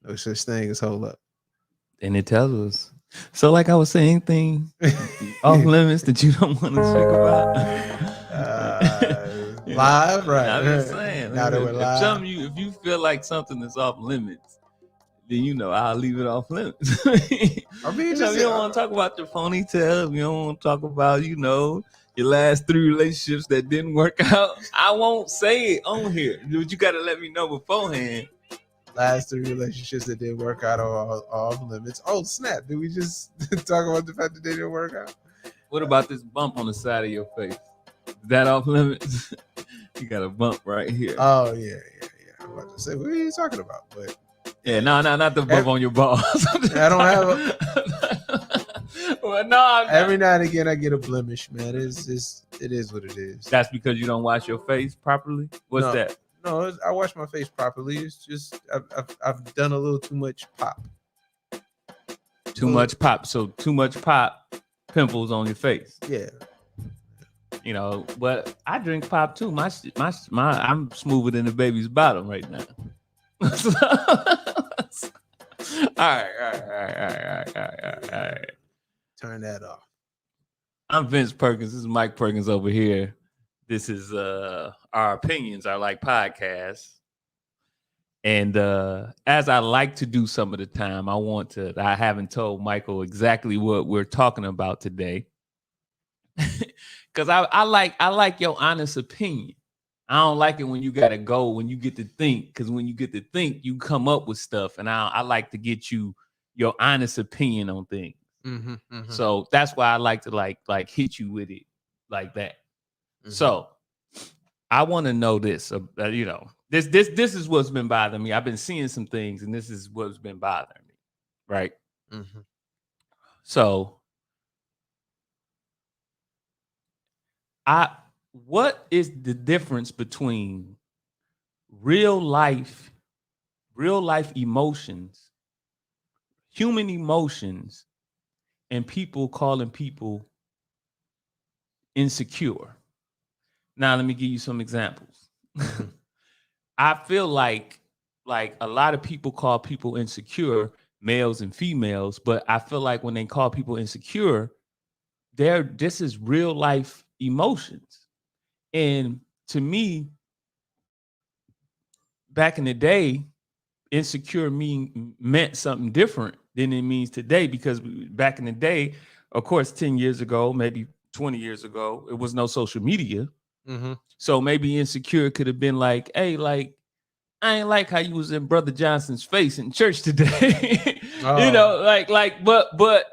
No such thing as hold up. And it tells us. So, like I was saying, anything off limits that you don't want to speak about. Live, I'm just right? saying. Now that we're live. If you feel like something is off limits, then I'll leave it off limits. I mean, You don't want to talk about your ponytail. You don't want to talk about your last 3 relationships that didn't work out. I won't say it on here, but you got to let me know beforehand. Last 3 relationships that didn't work out are off limits. Oh snap! Did we just talk about the fact that they didn't work out? What about this bump on the side of your face? Is that off limits? You got a bump right here. Oh yeah. I'm about to say, what are you talking about? But yeah, no, not the bump on your balls. I don't have a. Well, no. Every now and again, I get a blemish, man. It is what it is. That's because you don't wash your face properly. What's that? No, I wash my face properly. It's just I've done a little too much pop. Too much pop. So too much pop, pimples on your face. Yeah. But I drink pop too. My I'm smoother than the baby's bottom right now. All right. Turn that off. I'm Vince Perkins. This is Mike Perkins over here. This is Our Opinions Are Like Podcasts. And as I like to do some of the time, I haven't told Michael exactly what we're talking about today. Because I like your honest opinion. I don't like it when you got to go, when you get to think. Because when you get to think, you come up with stuff. And I like to get your honest opinion on things. Mm-hmm. So that's why I like to like hit you with it like that. Mm-hmm. So I want to know this. This is what's been bothering me. I've been seeing some things, and this is what's been bothering me, right? Mm-hmm. So, what is the difference between real life emotions, human emotions, and people calling people insecure? Now, let me give you some examples. I feel like a lot of people call people insecure, males and females, but I feel like when they call people insecure, this is real life emotions. And to me, back in the day, insecure meant something different than it means today, because back in the day, of course, 10 years ago, maybe 20 years ago, it was no social media. Mm-hmm. So maybe insecure could have been like, hey, like, I ain't like how you was in Brother Johnson's face in church today. But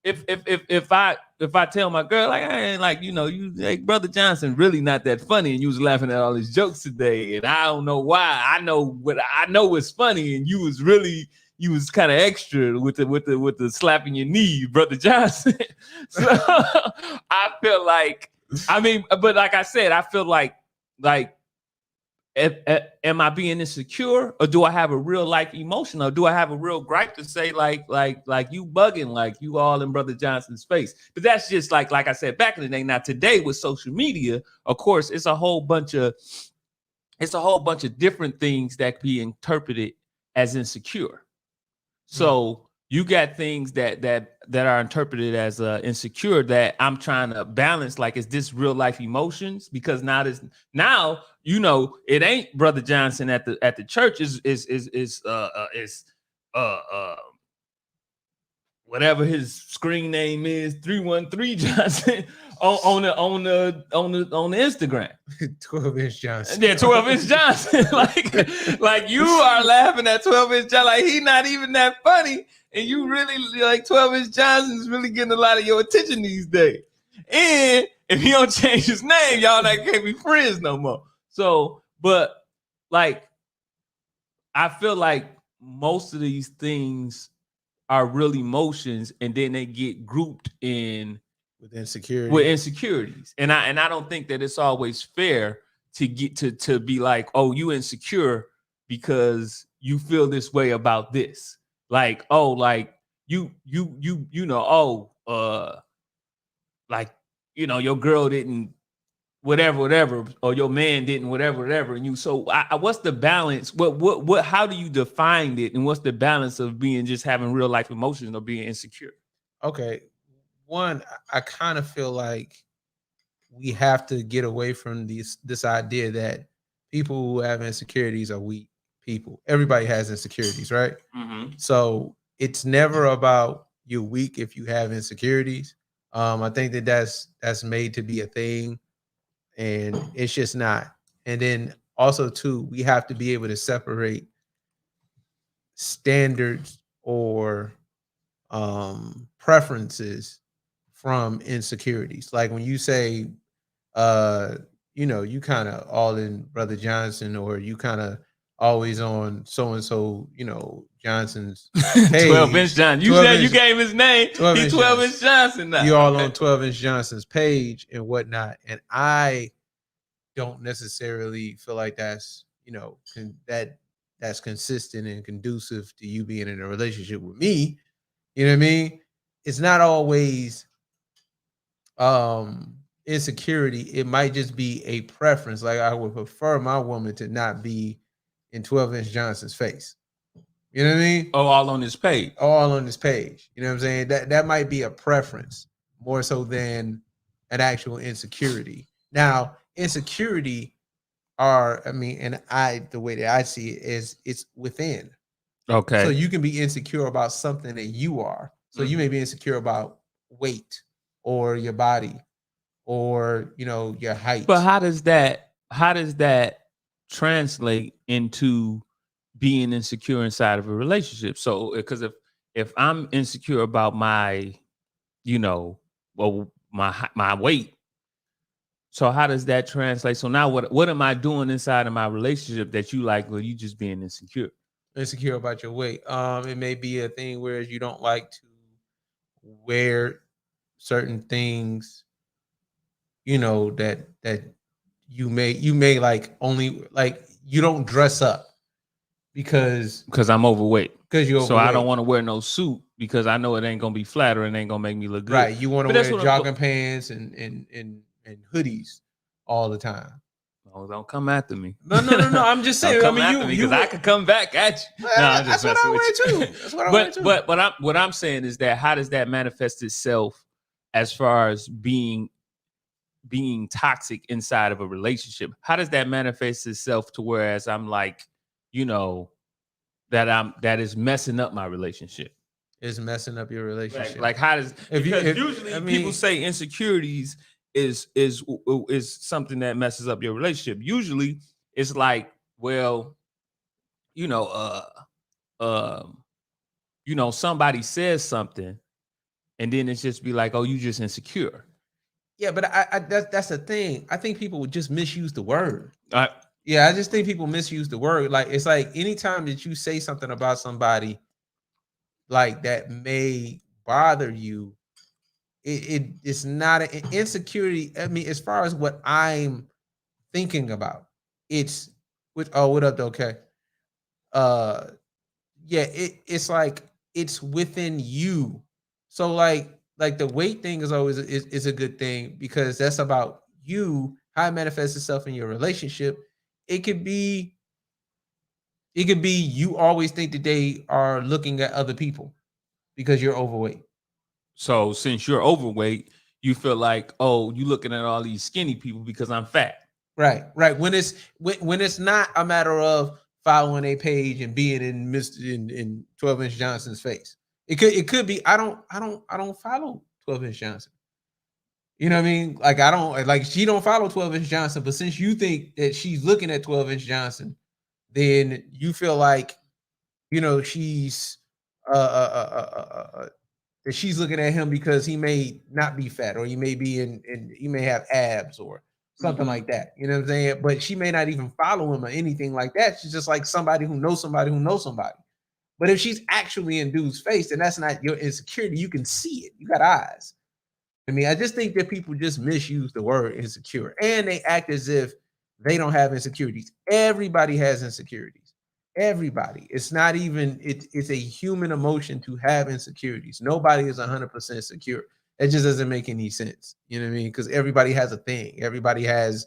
if I tell my girl, like, I ain't like, you like Brother Johnson really not that funny, and you was laughing at all his jokes today, and I don't know why. I know it's funny, and you was kind of extra with the slapping your knee, Brother Johnson. So I feel like, but like I said, I feel like am I being insecure, or do I have a real life emotion, or do I have a real gripe to say like you bugging, like you all in Brother Johnson's face? But that's just like I said back in the day. Now today with social media, of course, it's a whole bunch of different things that can be interpreted as insecure. So you got things that are interpreted as insecure that I'm trying to balance. Like, is this real life emotions? Because now it ain't Brother Johnson at the church. Is whatever his screen name is, 313 Johnson on the Instagram. 12-inch Johnson. Yeah, 12-inch Johnson. like you are laughing at 12-inch Johnson. Like, he not even that funny. And you really like 12-inch Johnson's really getting a lot of your attention these days. And if he don't change his name, y'all not can't be friends no more. So, but like, I feel like most of these things are real emotions, and then they get grouped in with insecurities. And I don't think that it's always fair to get to be like, oh, you insecure because you feel this way about this. Like, oh, like your girl didn't whatever, or your man didn't whatever, and you. So, what's the balance? What? How do you define it, and what's the balance of being just having real life emotions or being insecure? Okay, one, I kind of feel like we have to get away from this idea that people who have insecurities are weak people. Everybody has insecurities, right? Mm-hmm. So it's never about you're weak if you have insecurities. I think that that's made to be a thing, and it's just not. And then also too, we have to be able to separate standards or preferences from insecurities. Like when you say uh you kind of all in Brother Johnson, or you kind of always on so and so, Johnson's 12-inch page. Johnson. You 12 said you inch gave his name. 12 He's inch 12-inch Johnson now. you all Okay. on 12-inch Johnson's page and whatnot. And I don't necessarily feel like that's, that's consistent and conducive to you being in a relationship with me. You know what I mean? It's not always insecurity. It might just be a preference. Like I would prefer my woman to not be in 12-inch Johnson's face. You know what I mean? Oh, all on his page. All on this page. You know what I'm saying? That might be a preference more so than an actual insecurity. Now, insecurity and the way that I see it is it's within. Okay. So you can be insecure about something that you are. So you may be insecure about weight or your body or your height. But how does that translate into being insecure inside of a relationship? So because if I'm insecure about my, my weight, so how does that translate? So now what am I doing inside of my relationship that you like? Well, you just being insecure. Insecure about your weight. It may be a thing where you don't like to wear certain things, that you may like only like you don't dress up because I'm overweight. Because you're so overweight. I don't want to wear no suit because I know it ain't gonna be flat or it ain't gonna make me look good. Right. You want to wear jogging pants and hoodies all the time. Oh, don't come after me. No. I'm just saying. Don't come after me because I could come back at you. Well, no, I'm just that's what I messing with want you. too. That's what I want too. But what I'm saying is that how does that manifest itself as far as being toxic inside of a relationship? How does that manifest itself to whereas I'm like, that is messing up my relationship? Is messing up your relationship. Like how does usually people say insecurities is something that messes up your relationship. Usually it's like, well, somebody says something and then it's just be like, oh, you just insecure. Yeah, but that's the thing. I think people would just misuse the word. I just think people misuse the word. Like it's like anytime that you say something about somebody like that may bother you, it's not an insecurity. I mean, as far as what I'm thinking about, it's with what up, okay? It's like it's within you. So like the weight thing is always is a good thing because that's about you, how it manifests itself in your relationship. It could be you always think that they are looking at other people because you're overweight. So since you're overweight, you feel like, oh, you looking at all these skinny people because I'm fat. Right. When it's not a matter of following a page and being in 12-inch Johnson's face. It could be I don't follow 12-inch Johnson. You know what I mean? Like I don't like she don't follow 12-inch Johnson, but since you think that she's looking at 12-inch Johnson, then you feel like she's that she's looking at him because he may not be fat or he may be in he may have abs or something like that. You know what I'm saying? But she may not even follow him or anything like that. She's just like somebody who knows somebody who knows somebody. But if she's actually in dude's face, then that's not your insecurity. You can see it. You got eyes. I mean, I just think that people just misuse the word insecure and they act as if they don't have insecurities. Everybody has insecurities. Everybody. It's not even, it's a human emotion to have insecurities. Nobody is 100% secure. It just doesn't make any sense. You know what I mean? Because everybody has a thing. Everybody has,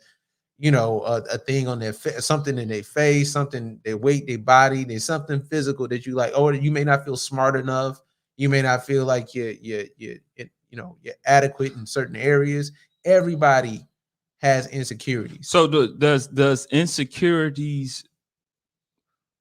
a thing on their something in their face, something their weight, their body. There's something physical that you like. Or you may not feel smart enough. You may not feel like you're adequate in certain areas. Everybody has insecurities. So does insecurities?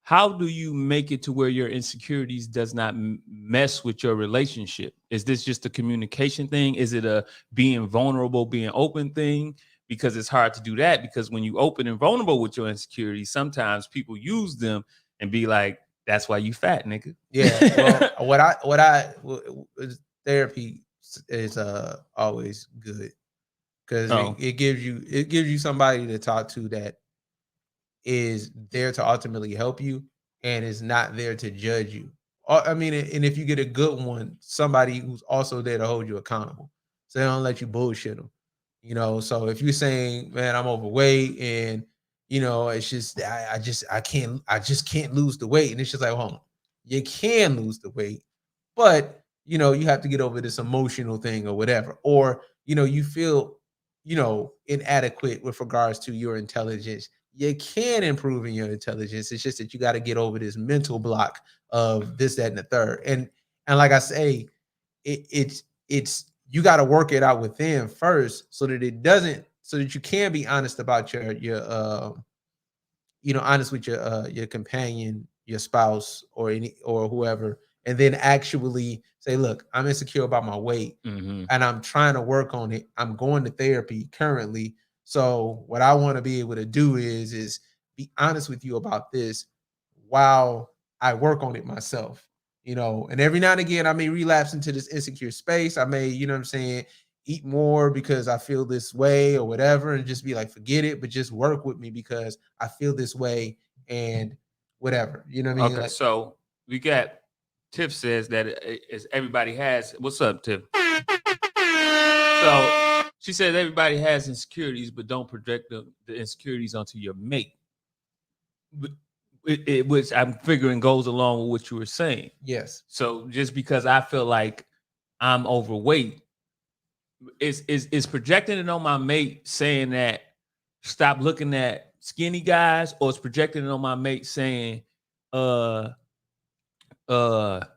How do you make it to where your insecurities does not mess with your relationship? Is this just a communication thing? Is it a being vulnerable, being open thing? Because it's hard to do that, because when you open and vulnerable with your insecurities, sometimes people use them and be like, that's why you fat, nigga. Yeah. Well, therapy is always good, because it gives you somebody to talk to that is there to ultimately help you and is not there to judge you. I mean, and if you get a good one, somebody who's also there to hold you accountable, so they don't let you bullshit them. So if you're saying, man, I'm overweight and it's just I just can't lose the weight, and it's just like, hold on, you can lose the weight, but you have to get over this emotional thing or whatever, or you feel inadequate with regards to your intelligence. You can improve in your intelligence. It's just that you got to get over this mental block of this, that, and the third. And like I say, it's you got to work it out within first, so that you can be honest about your honest with your companion, your spouse, or whoever, and then actually say, look, I'm insecure about my weight, and I'm trying to work on it. I'm going to therapy currently. So what I want to be able to do is be honest with you about this while I work on it myself. And every now and again, I may relapse into this insecure space. I may, eat more because I feel this way or whatever, and just be like, forget it, but just work with me because I feel this way and whatever. You know what I mean? Okay, so we got Tiff says that everybody has. What's up, Tiff? So she said everybody has insecurities, but don't project the insecurities onto your mate. Which I'm figuring goes along with what you were saying. Yes. So just because I feel like I'm overweight, is projecting it on my mate saying that stop looking at skinny guys, or is projecting it on my mate saying, I'm gonna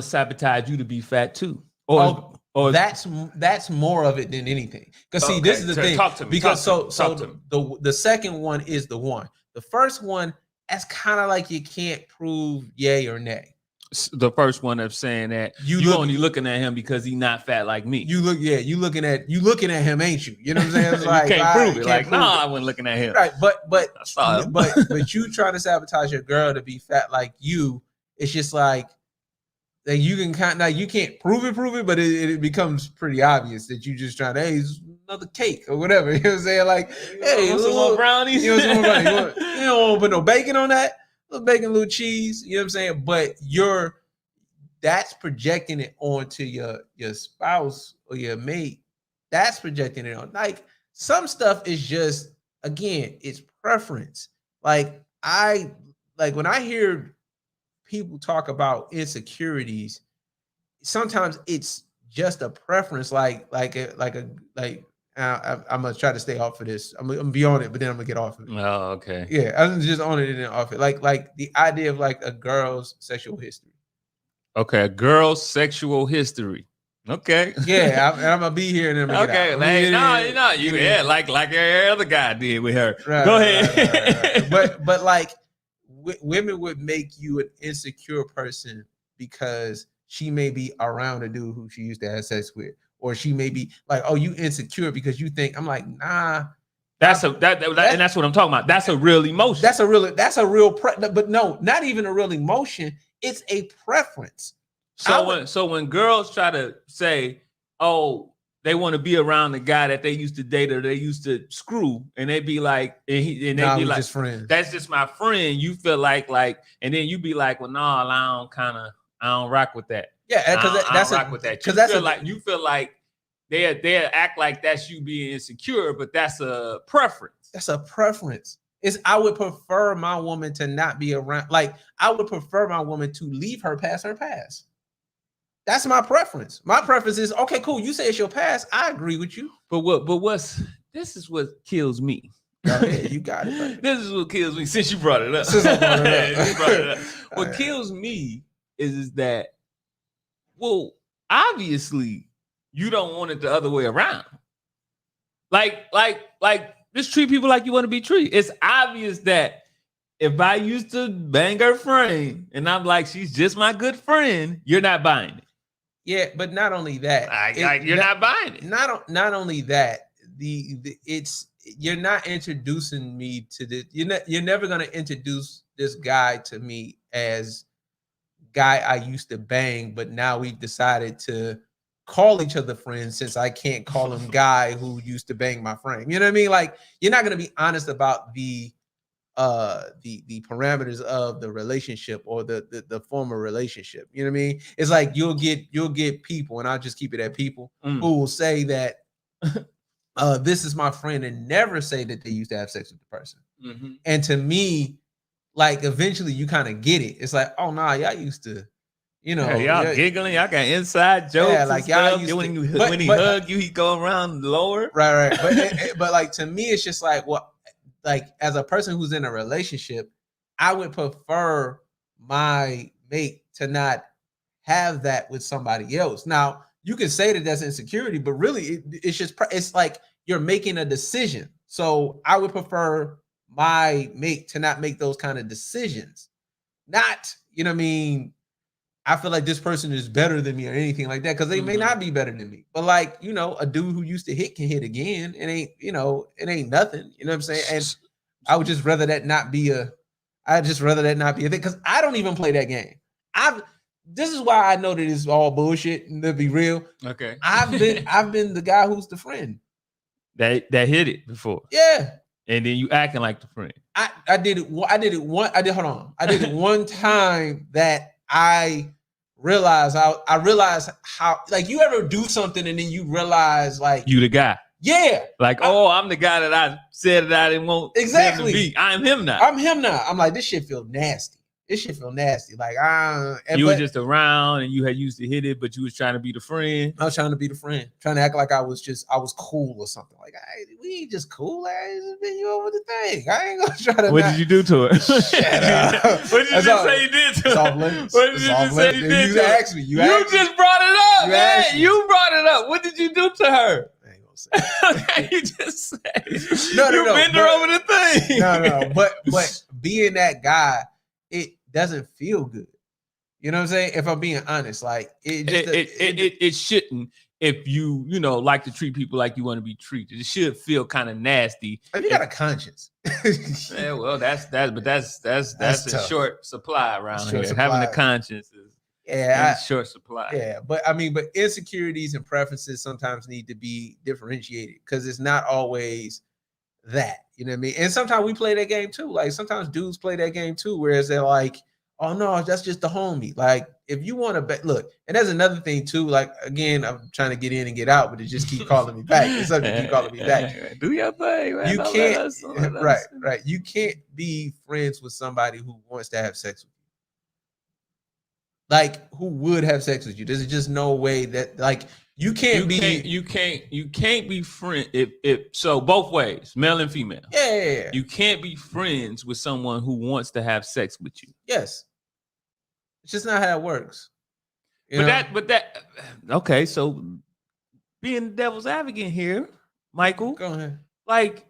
sabotage you to be fat too? Or that's more of it than anything. Because see, this is the thing. Talk to me. Because the second one is the one. The first one, that's kind of like you can't prove yay or nay. The first one of saying that you only looking at him because he's not fat like me. You looking at him, ain't you? You know what I'm saying? It's like, you can't prove it. Like, no, I wasn't looking at him. Right, but you trying to sabotage your girl to be fat like you. It's just like that you can you can't prove it, but it becomes pretty obvious that you just trying to, hey, another cake or whatever. You know what I'm saying? Like, hey, some more brownies. You don't want to put no bacon on that. A little bacon, a little cheese. You know what I'm saying? But that's projecting it onto your spouse or your mate. That's projecting it on. Like, some stuff is just, again, it's preference. Like when I hear people talk about insecurities, sometimes it's just a preference. I'm gonna try to stay off of this. I'm gonna be on it, but then I'm gonna get off of it. Oh, okay. Yeah, I'm just on it and then off it. Like the idea of like a girl's sexual history. Okay, a girl's sexual history. Okay. Yeah, I'm gonna be here and then I'm gonna get out. Like every other guy did with her. Right, go ahead. Right. But like women would make you an insecure person because she may be around a dude who she used to have sex with, or she may be like, oh, you insecure because you think. I'm like, nah. And that's what I'm talking about. That's a real emotion. But no, not even a real emotion. It's a preference. So when girls try to say, oh, they want to be around the guy that they used to date or they used to screw, and they be like, they be like, just friends. That's just my friend. You feel like, and then you be like, well, no, I don't rock with that. Yeah, because that's rock with that. You feel like they act like that's you being insecure, but that's a preference. That's a preference. I would prefer my woman to not be around. Like, I would prefer my woman to leave her past her past. That's my preference. My preference is okay, cool. You say it's your past. I agree with you. This is what kills me. Go ahead, you got it, buddy. This is what kills me since you brought it up. Since I brought it up. You brought it up. What kills me is that, well, obviously you don't want it the other way around. Like just treat people like you want to be treated. It's obvious that if I used to bang her friend and I'm like, she's just my good friend, you're not buying it. Yeah, but not only that, you're not buying it. Not only that, it's you're not introducing me to this. You're never gonna introduce this guy to me as guy I used to bang, but now we've decided to call each other friends since I can't call him guy who used to bang my friend. You know what I mean? Like, you're not gonna be honest about the parameters of the relationship or the former relationship. You know what I mean? It's like you'll get people, and I'll just keep it at people who will say that this is my friend and never say that they used to have sex with the person. Mm-hmm. And to me, like, eventually you kind of get it. It's like, oh nah, y'all used to, you know, y'all giggling, y'all got inside jokes. Yeah, like y'all used when he hug you, he go around lower. Right. But like, to me, it's just like, well, like, as a person who's in a relationship, I would prefer my mate to not have that with somebody else. Now, you can say that that's insecurity, but really it's like you're making a decision. So I would prefer my mate to not make those kind of decisions. Not, you know what I mean? I feel like this person is better than me or anything like that, because they may not be better than me. But like, you know, a dude who used to hit can hit again. It ain't, you know, it ain't nothing. You know what I'm saying? And I would just rather that not be a thing, because I don't even play that game. This is why I know that it's all bullshit, and to be real. Okay. I've been the guy who's the friend. That hit it before. Yeah. And then you acting like the friend. I did it one time that I realized how, like, you ever do something and then you realize, like, you the guy. Yeah. Like, I'm the guy that I said that I didn't want exactly him to be. I'm him now. I'm like, this shit feel nasty. Like, you were just around and you had used to hit it, but you was trying to be the friend. I was trying to be the friend, trying to act like I was cool or something. Like, we ain't just cool. I just been you over the thing. I ain't gonna try to. What did you do to her? Shut up. What did you just say you did to her? What did you just say you did to her? Asked me. You just brought it up, man. You brought it up. What did you do to her? You just said you bend her over the thing. No. But being that guy, it doesn't feel good. You know what I'm saying? If I'm being honest, like it shouldn't. If you like to treat people like you want to be treated, it should feel kind of nasty. If you got a conscience. Yeah, well, that's a short supply around here. Supply. Having a conscience is short supply. Yeah, but insecurities and preferences sometimes need to be differentiated, because it's not always that. You know what I mean? And sometimes we play that game too. Like, sometimes dudes play that game too, whereas they're like, oh no, that's just the homie. Like, if you want to bet, look, and there's another thing too. Like, again, I'm trying to get in and get out, but it just keep calling me back. It's something keep calling me back. Do your thing, man. You can't, right. You can't be friends with somebody who wants to have sex with you. Like, who would have sex with you? There's just no way that, like, you can't be friend if so, both ways, male and female. Yeah. You can't be friends with someone who wants to have sex with you. Yes. It's just not how it works. Okay, so being the devil's advocate here, Michael. Go ahead. Like,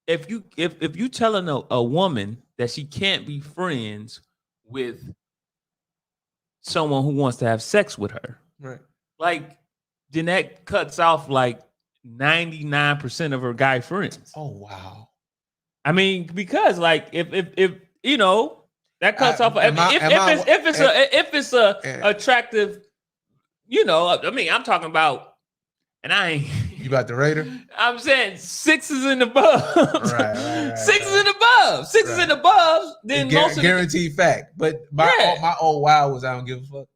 if you telling a woman that she can't be friends with someone who wants to have sex with her, right? Like, then that cuts off like 99% of her guy friends. Oh wow! I mean, because like if that cuts off. If it's a attractive, I mean, I'm talking about, and I ain't. You about the Raider? I'm saying sixes and above. Right. Sixes and above. Sixes and above. Then guaranteed fact. But my old wow was I don't give a fuck.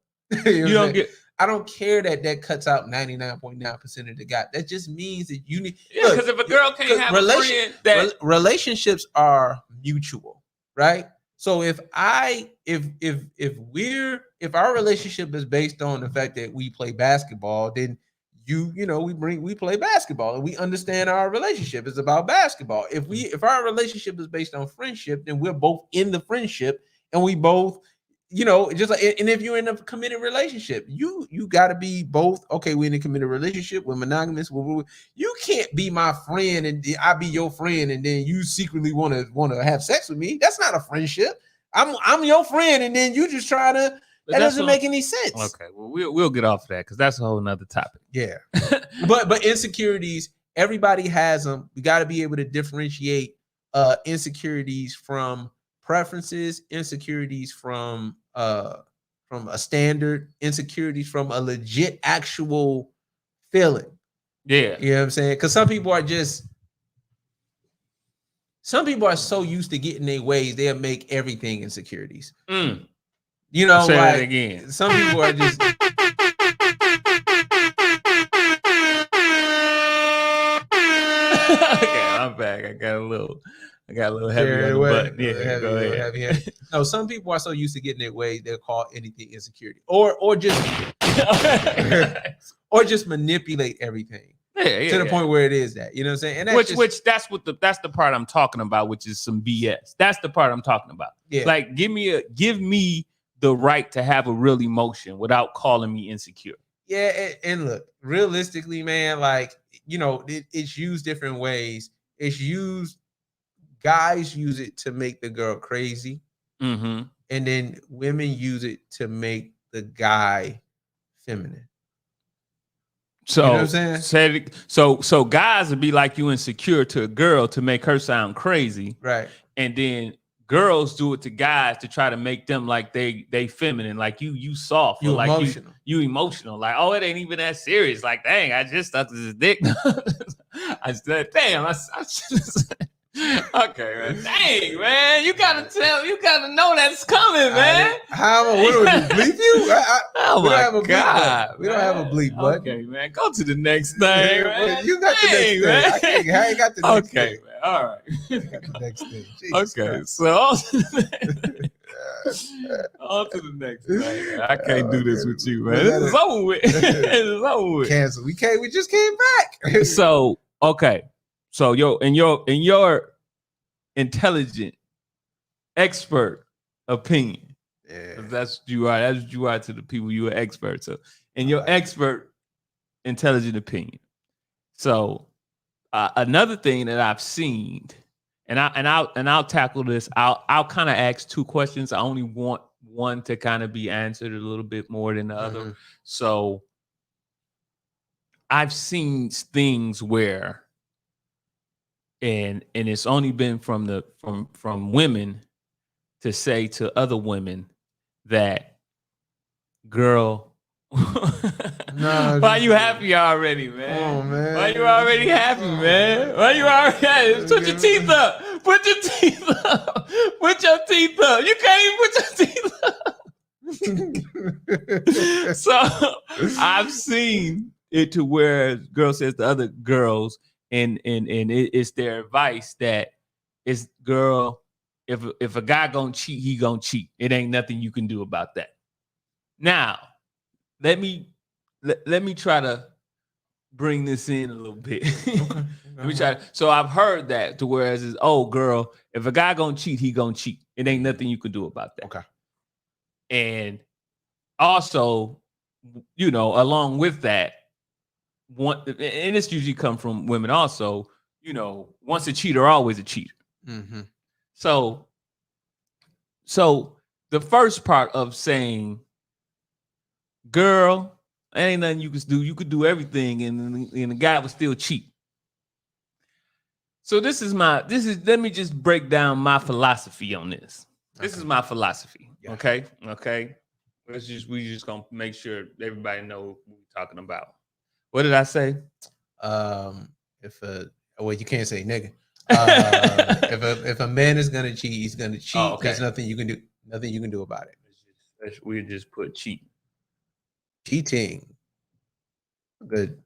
you don't get. I don't care that cuts out 99.9% of the guy. That just means that you need. Yeah, because if a girl can't have a friend, relationships are mutual, right? So if our relationship is based on the fact that we play basketball, then we play basketball and we understand our relationship is about basketball. If our relationship is based on friendship, then we're both in the friendship and we both, just like, and if you're in a committed relationship, you got to be both. Okay, we're in a committed relationship, we're monogamous. You can't be my friend and I be your friend and then you secretly want to have sex with me. That's not a friendship. I'm your friend and then you just try to. That doesn't make any sense. Okay, well we'll get off of that because that's a whole nother topic. Yeah, but insecurities, everybody has them. We got to be able to differentiate insecurities from preferences, insecurities from a standard, insecurities from a legit actual feeling. Yeah, you know what I'm saying? Because some people are so used to getting their ways, they'll make everything insecurities. Say like that again. Some people are just. Okay, I'm back. I got a little heavy on the button. Yeah, go ahead. No, some people are so used to getting their way, they'll call anything insecurity, or just or just manipulate everything to the point where it is that, you know what I'm saying? And that's the part I'm talking about, which is some BS. That's the part I'm talking about. Yeah. Like give me the right to have a real emotion without calling me insecure. Yeah, and look, realistically, man, like, it's used different ways. Guys use it to make the girl crazy. Mm-hmm. And then women use it to make the guy feminine. So, you know what I'm saying? So guys would be like you insecure to a girl to make her sound crazy. Right. And then girls do it to guys to try to make them like they feminine, like you soft, you or like emotional. You emotional, like, oh, it ain't even that serious. Like, dang, I just stuck his dick. I said, damn, I just okay, man. Dang, man, you gotta know that's coming, man. What do we bleep you? Oh my God, we don't have a bleep button. Okay, man, go to the next thing, man. You got the next thing. I ain't got the next thing. Okay, man. All right. You got the next thing. Jesus okay, Christ. So on to the next thing. I can't do this with you, man. This is over with. This is over with. Cancel. We just came back. So okay. So in your intelligent expert opinion, that's what you are. That's what you are to the people you are expert. So in your expert intelligent opinion. So another thing that I've seen, and I'll tackle this. I'll kind of ask two questions. I only want one to kind of be answered a little bit more than the other. So I've seen things where. And it's only been from women to say to other women that, girl, why you happy already, man? Oh, man. Why you already happy, man? Why you already happy? Put your teeth up. Put your teeth up. Put your teeth up. You can't even put your teeth up. So I've seen it to where girls says to other girls, and it's their advice that it's, girl, if a guy gonna cheat, he gonna cheat. It ain't nothing you can do about that. Now, let me try to bring this in a little bit. Okay. Let me try. So I've heard that to whereas is, oh, girl, if a guy gonna cheat, he gonna cheat. It ain't nothing you can do about that. Okay. And also, along with that, and this usually come from women also, once a cheater, always a cheater. Mm-hmm. So the first part of saying, girl, ain't nothing you can do. You could do everything, and the guy would still cheat. So let me just break down my philosophy on this. This is my philosophy. Yeah. Okay. We just gonna make sure everybody know what we're talking about. What did I say? You can't say nigga. If a man is gonna cheat, he's gonna cheat. Oh, okay. There's nothing you can do. Nothing you can do about it. We just put cheat. Cheating. Good.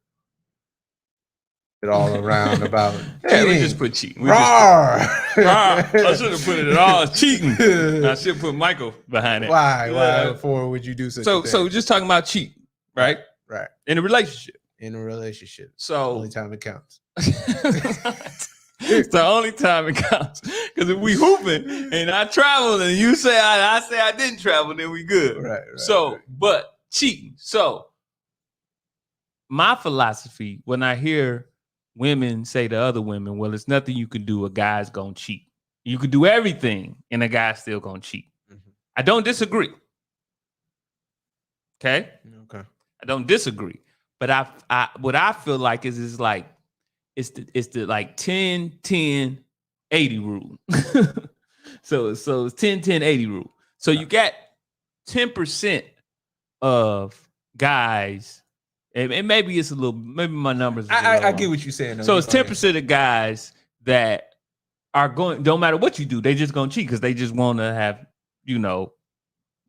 it all around about Yeah, cheating. we just put cheating. I should have put it all cheating. I should put Michael behind it. Why? For would you do such a thing? So we're just talking about cheating, right? Right. In a relationship. In a relationship. So only time it counts. It's the only time it counts. Because if we hooping and I travel and you say I say I didn't travel, then we good. Right. So, but cheating. So my philosophy when I hear women say to other women, well, it's nothing you can do, a guy's gonna cheat. You could do everything and a guy's still gonna cheat. Mm-hmm. I don't disagree. Okay? I don't disagree. But I what I feel like is like it's the like 10-10-80 rule. so it's 10-10-80 rule. So you got 10% of guys, and maybe it's a little, maybe my numbers. I get what you're saying. Though. So it's 10% of guys that are going, don't matter what you do, they just gonna cheat because they just want to have,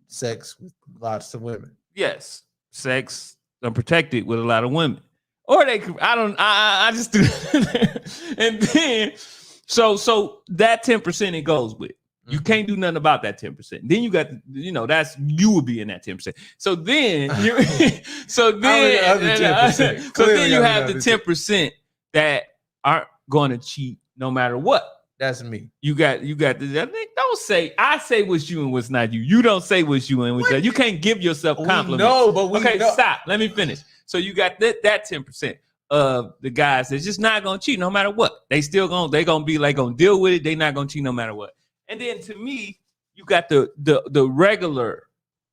sex with lots of women. Yes, sex unprotected with a lot of women. Or they, I just do that. And then, so that 10% it goes with. You can't do nothing about that 10%. Then you got, that's, you will be in that 10%. So then, you have the 10% that aren't going to cheat no matter what. That's me. You got don't say, I say what's you and what's not you. You don't say what's you and what's not. You can't give yourself compliments. No, but we know. Stop. Let me finish. So you got that 10% of the guys that's just not gonna cheat no matter what. They gonna be like gonna deal with it. They not gonna cheat no matter what. And then to me, you got the regular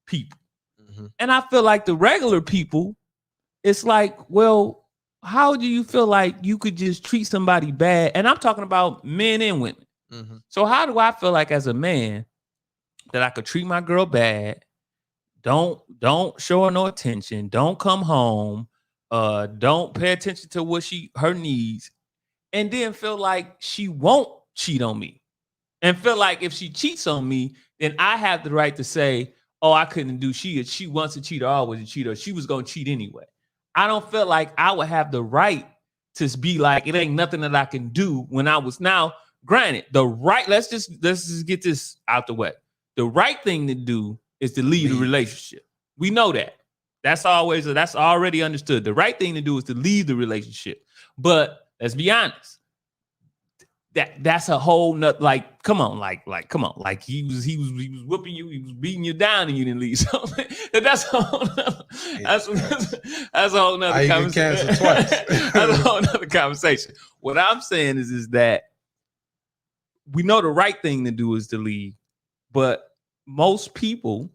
people. Mm-hmm. And I feel like the regular people, it's like, well, how do you feel like you could just treat somebody bad? And I'm talking about men and women. Mm-hmm. So how do I feel like as a man that I could treat my girl bad? Don't show her no attention. Don't come home. Don't pay attention to her needs, and then feel like she won't cheat on me, and feel like if she cheats on me, then I have the right to say, "Oh, I couldn't do she wants to cheat or always a cheater. She was gonna cheat anyway." I don't feel like I would have the right to be like, it ain't nothing that I can do when I was. Now, granted, let's just get this out the way. The right thing to do is to leave the relationship. We know that. That's already understood. The right thing to do is to leave the relationship. But let's be honest. That's a whole nut. Like, come on, come on. Like he was whooping you, he was beating you down, and you didn't leave. So that's a whole nother, that's a whole nother conversation. Twice. That's a whole nother conversation. What I'm saying is that we know the right thing to do is to leave, but most people,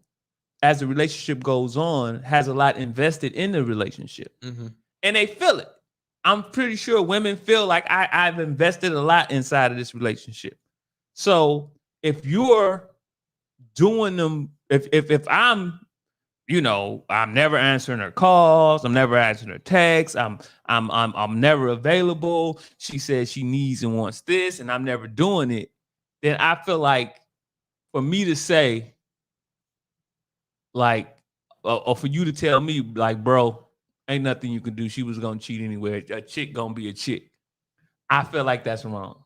as the relationship goes on, has a lot invested in the relationship. Mm-hmm. And they feel it. I'm pretty sure women feel like I've invested a lot inside of this relationship. So if you're doing them, if I'm, I'm never answering her calls, I'm never answering her texts, I'm never available. She says she needs and wants this, and I'm never doing it. Then I feel like for me to say, like, or for you to tell me, like, bro, ain't nothing you can do. She was gonna cheat anyway. A chick gonna be a chick. I feel like that's wrong.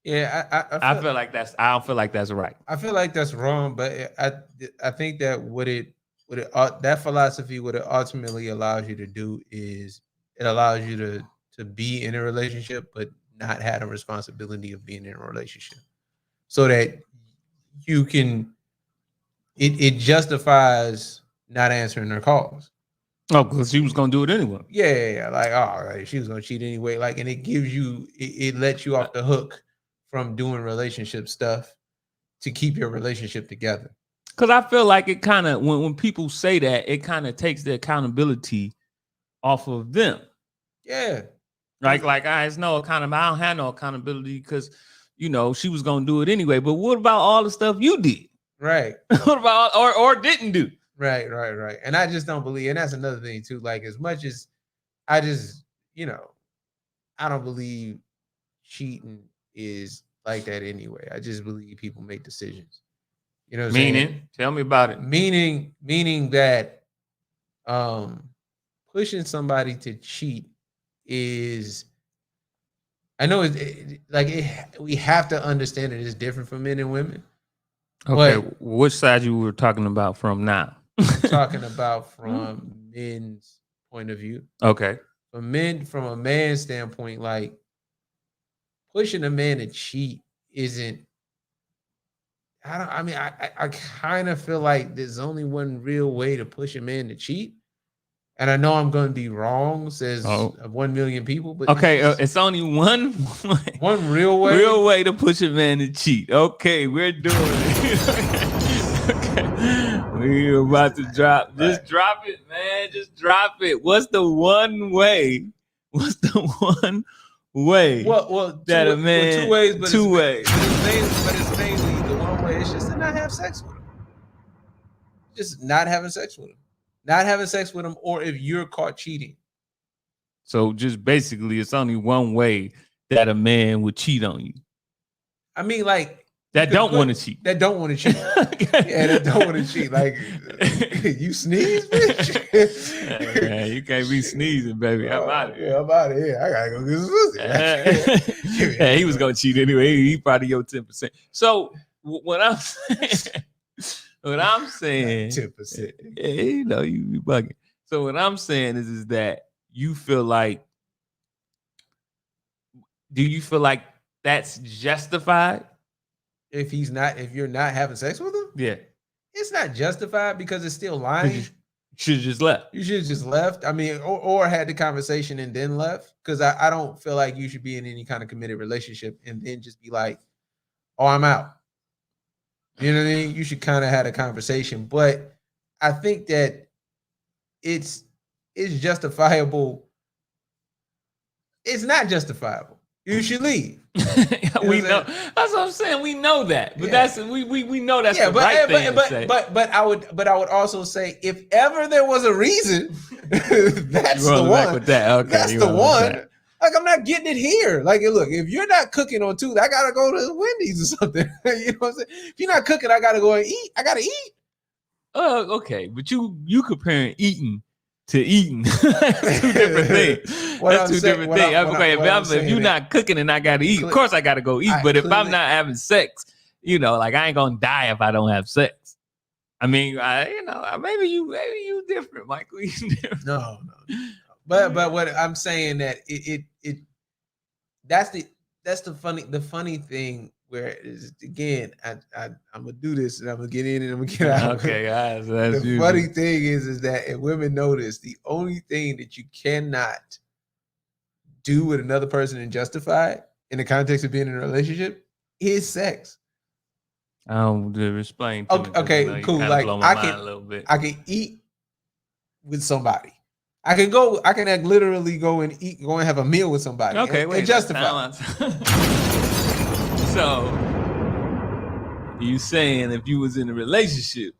Yeah, I feel like that's. I don't feel like that's right. I feel like that's wrong, but I think that that philosophy, what it ultimately allows you to do is it allows you to be in a relationship, but not have the responsibility of being in a relationship, so that you can. It justifies not answering her calls. Oh, because she was gonna do it anyway. Yeah. Like, right, she was gonna cheat anyway. Like, and it gives you, it lets you off the hook from doing relationship stuff to keep your relationship together. Because I feel like it kind of, when people say that, it kind of takes the accountability off of them. Yeah. Like I don't have no accountability because she was gonna do it anyway. But what about all the stuff you did? Right. What about or didn't do? Right. And I just don't believe, and that's another thing too. Like, as much as I just, I don't believe cheating is like that anyway. I just believe people make decisions. You know what I'm saying? Tell me about it. Meaning that pushing somebody to cheat is I know we have to understand that it's different for men and women. Okay, But which side you were talking about from now? I'm talking about from men's point of view. Okay. From a man's standpoint, like pushing a man to cheat isn't. I don't. I mean, I kind of feel like there's only one real way to push a man to cheat, and I know I'm going to be wrong, says 1 million people, but okay, it's only one real way to push a man to cheat. Okay, we're doing it. Okay, we're about to drop. Just drop it, man. Just drop it. What's the one way? What's the one way? Well, that a man 2 ways, but two ways. It's mainly the one way. It's just to not have sex with him. Just not having sex with him. Not having sex with him, or if you're caught cheating. So just basically, it's only one way that a man would cheat on you. I mean, like that don't want to cheat. That don't want to cheat. Yeah, that don't want to cheat. Like you sneeze, bitch. Man, you can't be sneezing, baby. I'm out of here. Yeah, I'm out of here. I gotta go get some pussy. Yeah, he was gonna cheat anyway. He probably your 10%. So what I'm saying, 10%. Yeah, you know, you be bugging. So what I'm saying is that you feel like, do you feel like that's justified? If you're not having sex with him? Yeah. It's not justified because it's still lying. You should have just left. You should have just left. I mean, or had the conversation and then left. Because I don't feel like you should be in any kind of committed relationship and then just be like, oh, I'm out. You know what I mean? You should kind of have a conversation. But I think that it's justifiable. It's not justifiable. You should leave. We know. That's what I'm saying. We know that, but that's we know that's the right thing to say. But I would also say if ever there was a reason, that's the one. With that. Okay, that's the one. Like I'm not getting it here. Like look, if you're not cooking on Tuesday, I gotta go to Wendy's or something. You know what I'm saying? If you're not cooking, I gotta go and eat. I gotta eat. Okay, but you comparing eating to eating. That's two different things. That's two different things. Okay, if you're not cooking and I gotta eat, of course I gotta go eat. But if I'm not having sex, you know, like I ain't gonna die if I don't have sex. I mean, maybe you different, Michael. You different. No. But what I'm saying that that's the funny thing where is again I'm gonna do this and I'm gonna get in and I'm gonna get out. Okay, guys. The funny thing is that and women notice the only thing that you cannot do with another person and justify it in the context of being in a relationship is sex. Explain. Okay, cool. Like I can eat with somebody. I can literally go and have a meal with somebody. Okay, and justify. So you saying if you was in a relationship,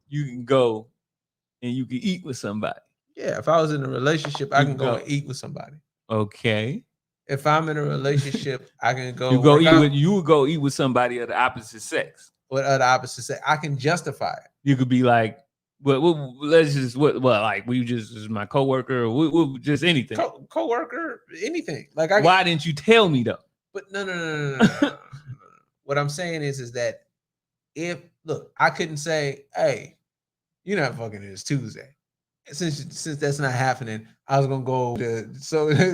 you can go and you can eat with somebody? Yeah, if I was in a relationship, I can go and eat with somebody. Okay. If I'm in a relationship, I can go. You would go eat with somebody of the opposite sex. What of the opposite sex? I can justify it. You could be like, well, let's just like we just is my coworker or just anything. Coworker, anything. Like why didn't you tell me though? But no. What I'm saying is that I couldn't say, hey, you're not fucking this Tuesday. Since that's not happening, I was gonna go to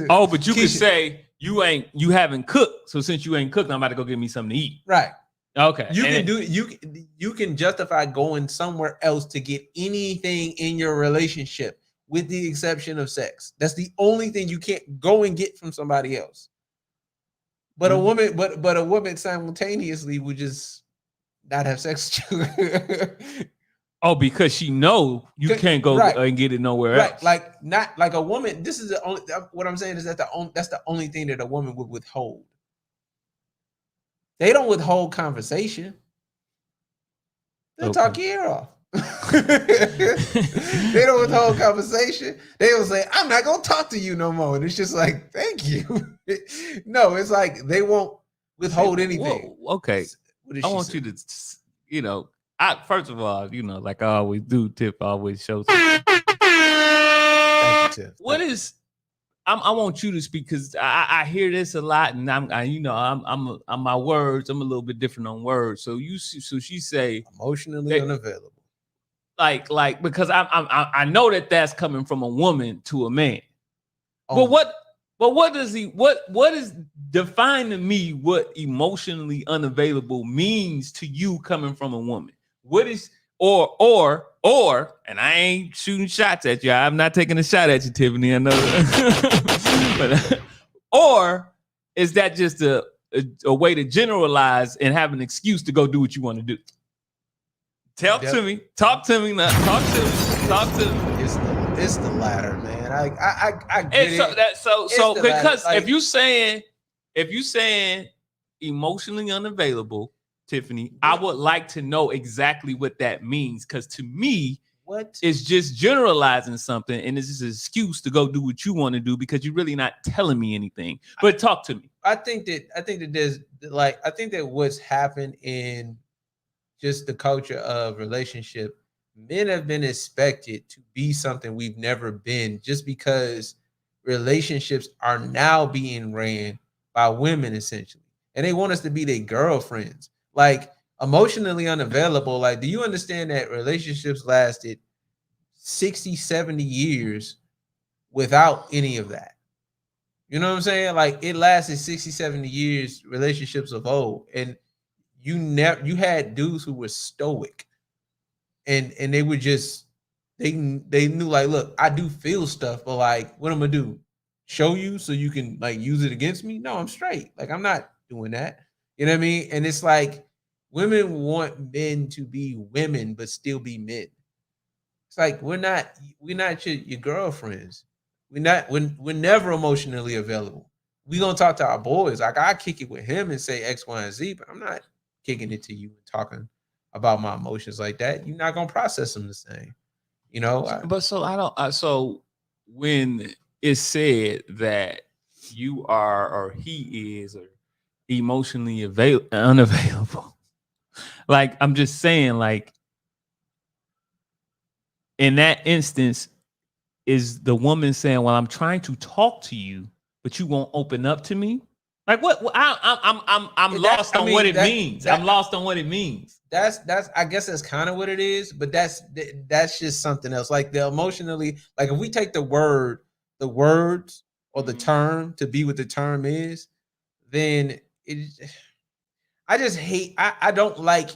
but you could say you haven't cooked. So since you ain't cooked, I'm about to go get me something to eat. Right. Okay. You can justify going somewhere else to get anything in your relationship, with the exception of sex. That's the only thing you can't go and get from somebody else. But a woman, but a woman simultaneously would just not have sex with you. Oh, because she know you can't go and get it nowhere else. Like not like a woman. This is the only. What I'm saying is that that's the only thing that a woman would withhold. They don't withhold conversation. They'll talk your ear off. They don't withhold conversation. They will say, I'm not going to talk to you no more. And it's just like, thank you. No, it's like they won't withhold anything. Whoa, okay. I want you to, first of all, like I always do, Tip always shows. Thank you, Tip. I want you to speak because I hear this a lot, and I'm my words. I'm a little bit different on words. So she say emotionally unavailable. Like because I know that's coming from a woman to a man. Oh. But what is define to me what emotionally unavailable means to you coming from a woman? What is or and I ain't shooting shots at you. I'm not taking a shot at you, Tiffany. I know but or is that just a way to generalize and have an excuse to go do what you want to do? Talk to me now. Talk to me. It's the latter, man. I get it. So because like, if you saying emotionally unavailable, Tiffany, I would like to know exactly what that means. Because to me, it's just generalizing something, and it's just an excuse to go do what you want to do because you're really not telling me anything. But talk to me. I think that there's like I think that what's happened in just the culture of relationship. Men have been expected to be something we've never been just because relationships are now being ran by women essentially. And they want us to be their girlfriends. Like emotionally unavailable. Like, do you understand that relationships lasted 60, 70 years without any of that? You know what I'm saying? Like it lasted 60, 70 years, relationships of old. And you had dudes who were stoic. And they were just they knew like, look, I do feel stuff, but like, what I'm gonna do? Show you so you can like use it against me? No, I'm straight. Like I'm not doing that. You know what I mean? And it's like women want men to be women but still be men. It's like we're not your girlfriends. We're never emotionally available. We gonna talk to our boys. Like I kick it with him and say X, Y, and Z, but I'm not kicking it to you and talking about my emotions like that. You're not gonna process them the same, you know. But so I don't. So when it's said that you are or he is or emotionally unavailable, like I'm just saying, like in that instance, is the woman saying, "Well, I'm trying to talk to you, but you won't open up to me." Like what? I'm lost on what it means. I'm lost on what it means. That's I guess that's kind of what it is, but that's just something else. Like the emotionally, like if we take the words or the term to be what the term is, then I just hate. I don't like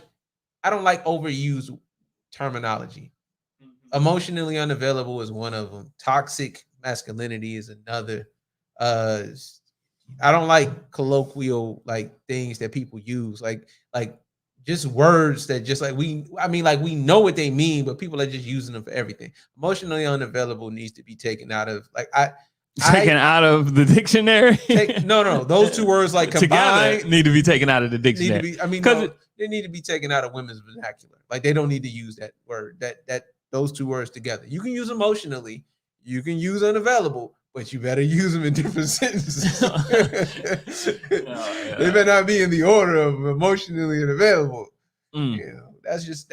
overused terminology. Emotionally unavailable is one of them. Toxic masculinity is another. I don't like colloquial like things that people use, like just words that just like we know what they mean, but people are just using them for everything. Emotionally unavailable needs to be taken out of like out of the dictionary. No, those two words like combined together need to be taken out of the dictionary. They need to be taken out of women's vernacular. Like they don't need to use that word. That those two words together. You can use emotionally, you can use unavailable, but you better use them in different sentences. They better not be in the order of emotionally unavailable. You know, that's just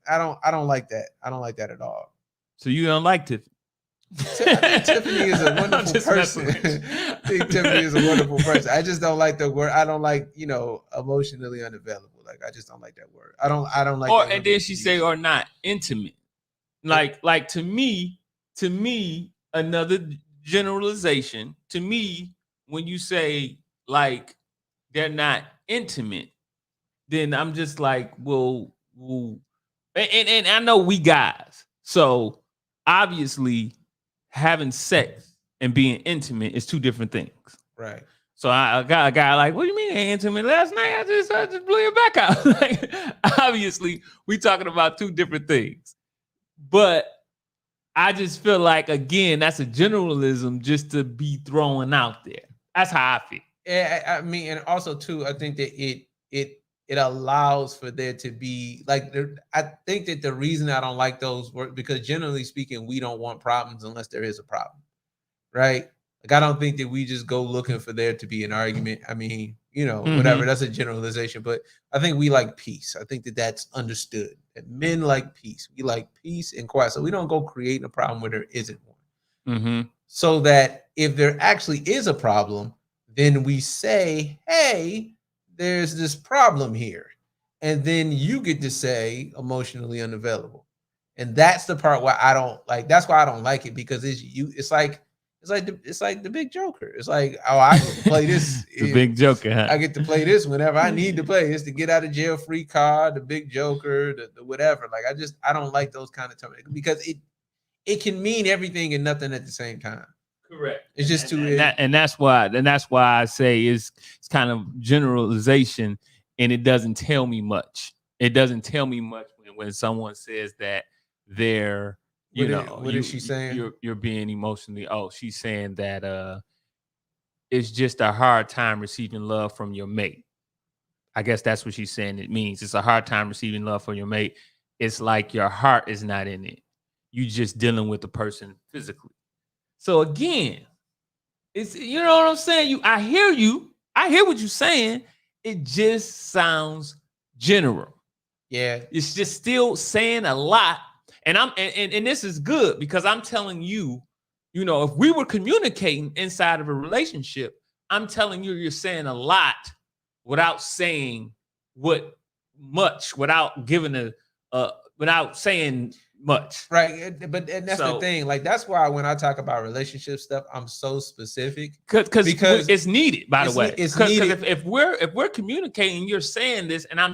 I don't like that. I don't like that at all. So you don't like Tiffany? I think Tiffany is a wonderful person. I think Tiffany is a wonderful person. I just don't like the word. I don't like, emotionally unavailable. Like I just don't like that word. I don't like. Or and then she say or not intimate. Like to me, another generalization. To me, when you say like they're not intimate, then I'm just like, well, and I know we guys, so obviously having sex and being intimate is two different things. Right. So I got a guy like, what do you mean intimate? Last night I just blew your back out. Like, obviously, we talking about two different things. But I just feel like, again, that's a generalism just to be thrown out there. That's how I feel. Yeah, I mean, and also too, I think that it allows for there to be like, I think that the reason I don't like those words, because generally speaking, we don't want problems unless there is a problem, right? Like, I don't think that we just go looking for there to be an argument. I mean, whatever, that's a generalization, but I think we like peace. I think that that's understood, that men like peace. We like peace and quiet. So we don't go creating a problem where there isn't one. so that if there actually is a problem, then we say, hey, there's this problem here. And then you get to say emotionally unavailable. And that's the part where I don't like, that's why I don't like it, because it's like the big joker. It's like, oh, I get to play this. The big joker, huh? I get to play this whenever I need to play. It's the get out of jail free card, the big joker, the whatever. Like I don't like those kind of terms, because it can mean everything and nothing at the same time. Correct. It's just too. That's why I say it's kind of generalization, and it doesn't tell me much. It doesn't tell me much when someone says that they're, what is she saying? You're being emotionally. Oh, she's saying that it's just a hard time receiving love from your mate. I guess that's what she's saying. It means it's a hard time receiving love from your mate. It's like your heart is not in it. You just dealing with the person physically. So again, it's, you know what I'm saying? I hear you. I hear what you're saying. It just sounds general. Yeah. It's just still saying a lot. And and this is good, because I'm telling you, if we were communicating inside of a relationship, I'm telling you, you're saying a lot without saying without giving without saying much. Right. But that's the thing. Like, that's why when I talk about relationship stuff, I'm so specific. Because it's needed, by the way. It's needed. If we're communicating, you're saying this, and I